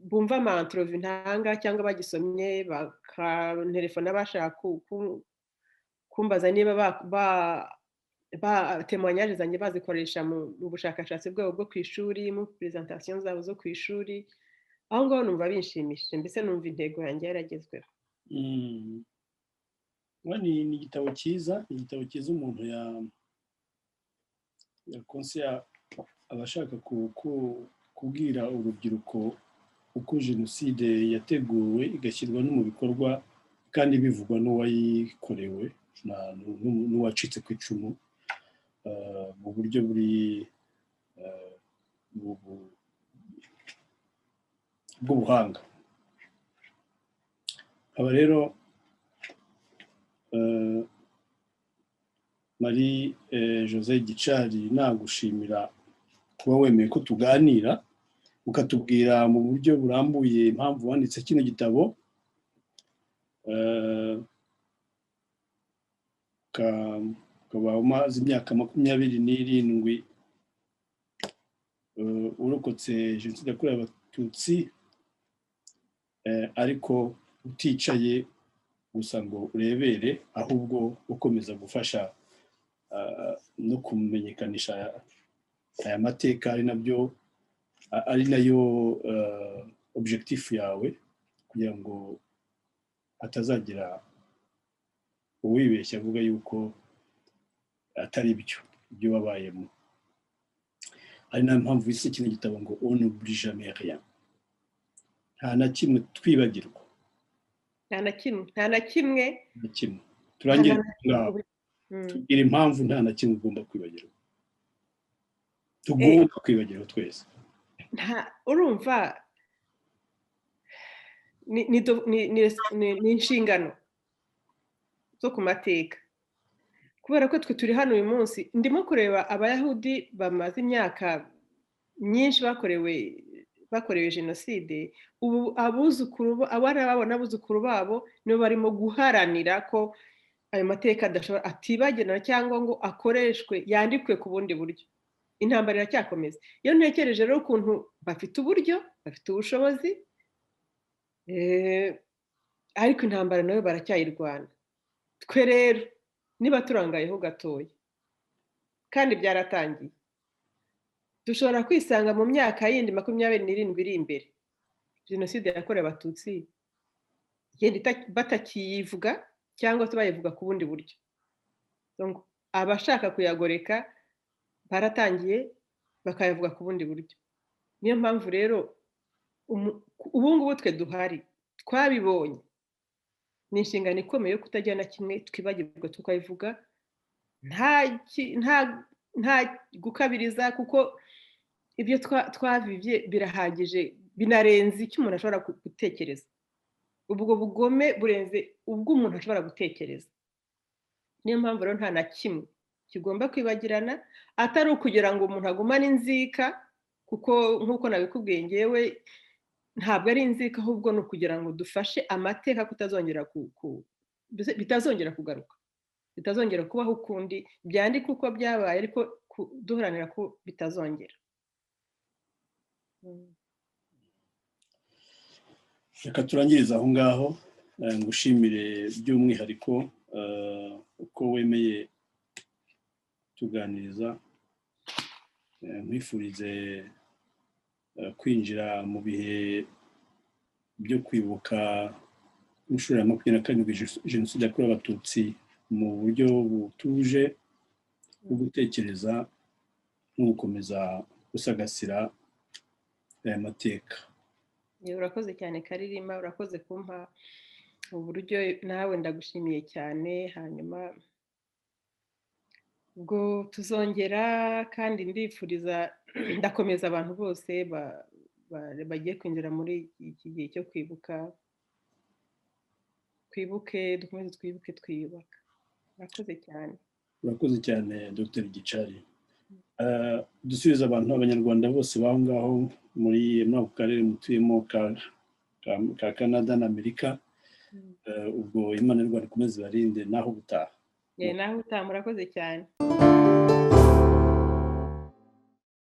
bumva ama-interview ntanga cyangwa bagisomye bakantelefona bashaka kumbaza niba témoignage zanjye bazikoresha mu bushakashatsi bwabo bwo ku ishuri, mu presentation zabo zo ku ishuri. Aho ngaho numva binshimishije, mbese numva intego yanjye yaragezweho. ni igitabo cyiza, umuntu yakonseya abashaka kubwira urubyiruko uko jenoside yateguwe igashyirwa no mu bikorwa kandi bivugwa n'uwayikorewe n'uwacitse ku icumu mu buryo bw'ubuhanga. Aba rero Marie José Gicari nagushimira kuba wemeye ko tuganira ukatubwira mu buryo burambuye impamvu wanditse kino gitabo, ukaba umaze imyaka 27 urokotse jenoside yakorewe abatutsi, ariko uticaye gusa ngo urebere, ahubwo ukomeza gufasha no kumenyekanisha aya mateka, ari nayo objectif yawe, kugira ngo hatazagira uwibeshya avuga yuko atari ibyo wabayemo. Ari nayo mpamvu isi kino gitabo ngo on n'oublie jamais rien, nta na kimwe twibagirwa, nta na kimwe turangira ngaho tugira impamvu nta na kimwe ugomba kwibagirwa, tugomba kwibagirwa twese. Urumva ni inshingano zo ku mateka, kubera ko twe turi hano uyu munsi. Ndimo kureba abayahudi bamaze imyaka myinshi bakorewe jenoside, ubu abana babo n'abuzukuru babo nibo barimo guharanira ko ayo mateka atibagirana cyangwa ngo akoreshwe, yandikwe ku bundi buryo. Intambara iracyakomeza. Iyo ntekereje rero ukuntu bafite uburyo, bafite ubushobozi, ariko intambara nayo baracyayirwana. Twe rero niba turangayeho gatoya kandi byaratangiye, dushobora kwisanga mu myaka yindi 27 iri imbere jenoside yakorewe abatutsi batakiyivuga cyangwa se bayivuga ku bundi buryo. Abashaka kuyagoreka baratangiye bakayavuga ku bundi buryo. Niyo mpamvu rero ubu ngubu twe duhari twabibonye, ni inshingano ikomeye yo kutajya na kimwe twibagirwa tukayivuga, nta gukabiriza, kuko ibyo twavivye birahagije, binarenze icyo umuntu ashobora gutekereza. Ubwo bugome burenze ubwo umuntu ashobora gutekereza. Niyo mpamvu rero nta na kimwe kigomba kwibagirana, atari ukugira ngo umuntu agumane inzika, kuko nk'uko nabikubwiye ngewe ntabwo ari inzika, ahubwo ni ukugira ngo dufashe amateka bitazongera kugaruka, bitazongera kubaho ukundi, byandike uko byabaye, ariko duharanira ko bitazongera. Reka turangiriza aho ngaho, ngushimire by'umwihariko uko wemeye tuganiriza, nkwifurize kwinjira mu bihe byo kwibuka inshuro ya 27 jenoside yakorewe abatutsi mu buryo butuje bwo gutekereza no gukomeza gusagasira aya mateka. Urakoze cyane Karirima, urakoze kumpa uburyo, nawe ndagushimiye cyane. Hanyuma ubwo tuzongera, kandi ndakomeza abantu bose bagiye kwinjira muri iki gihe cyo kwibuka, dukomeze twibuke twiyubaka. Urakoze cyane. Urakoze cyane Dr. Gicari. Dusubiza abanyarwanda bose baho ngaho muri ako karere mutuyemo ka Canada na Amerika, ubwo Imana y'u Rwanda ikomeze ibarinde naho gutaha. Naho utaha, murakoze cyane.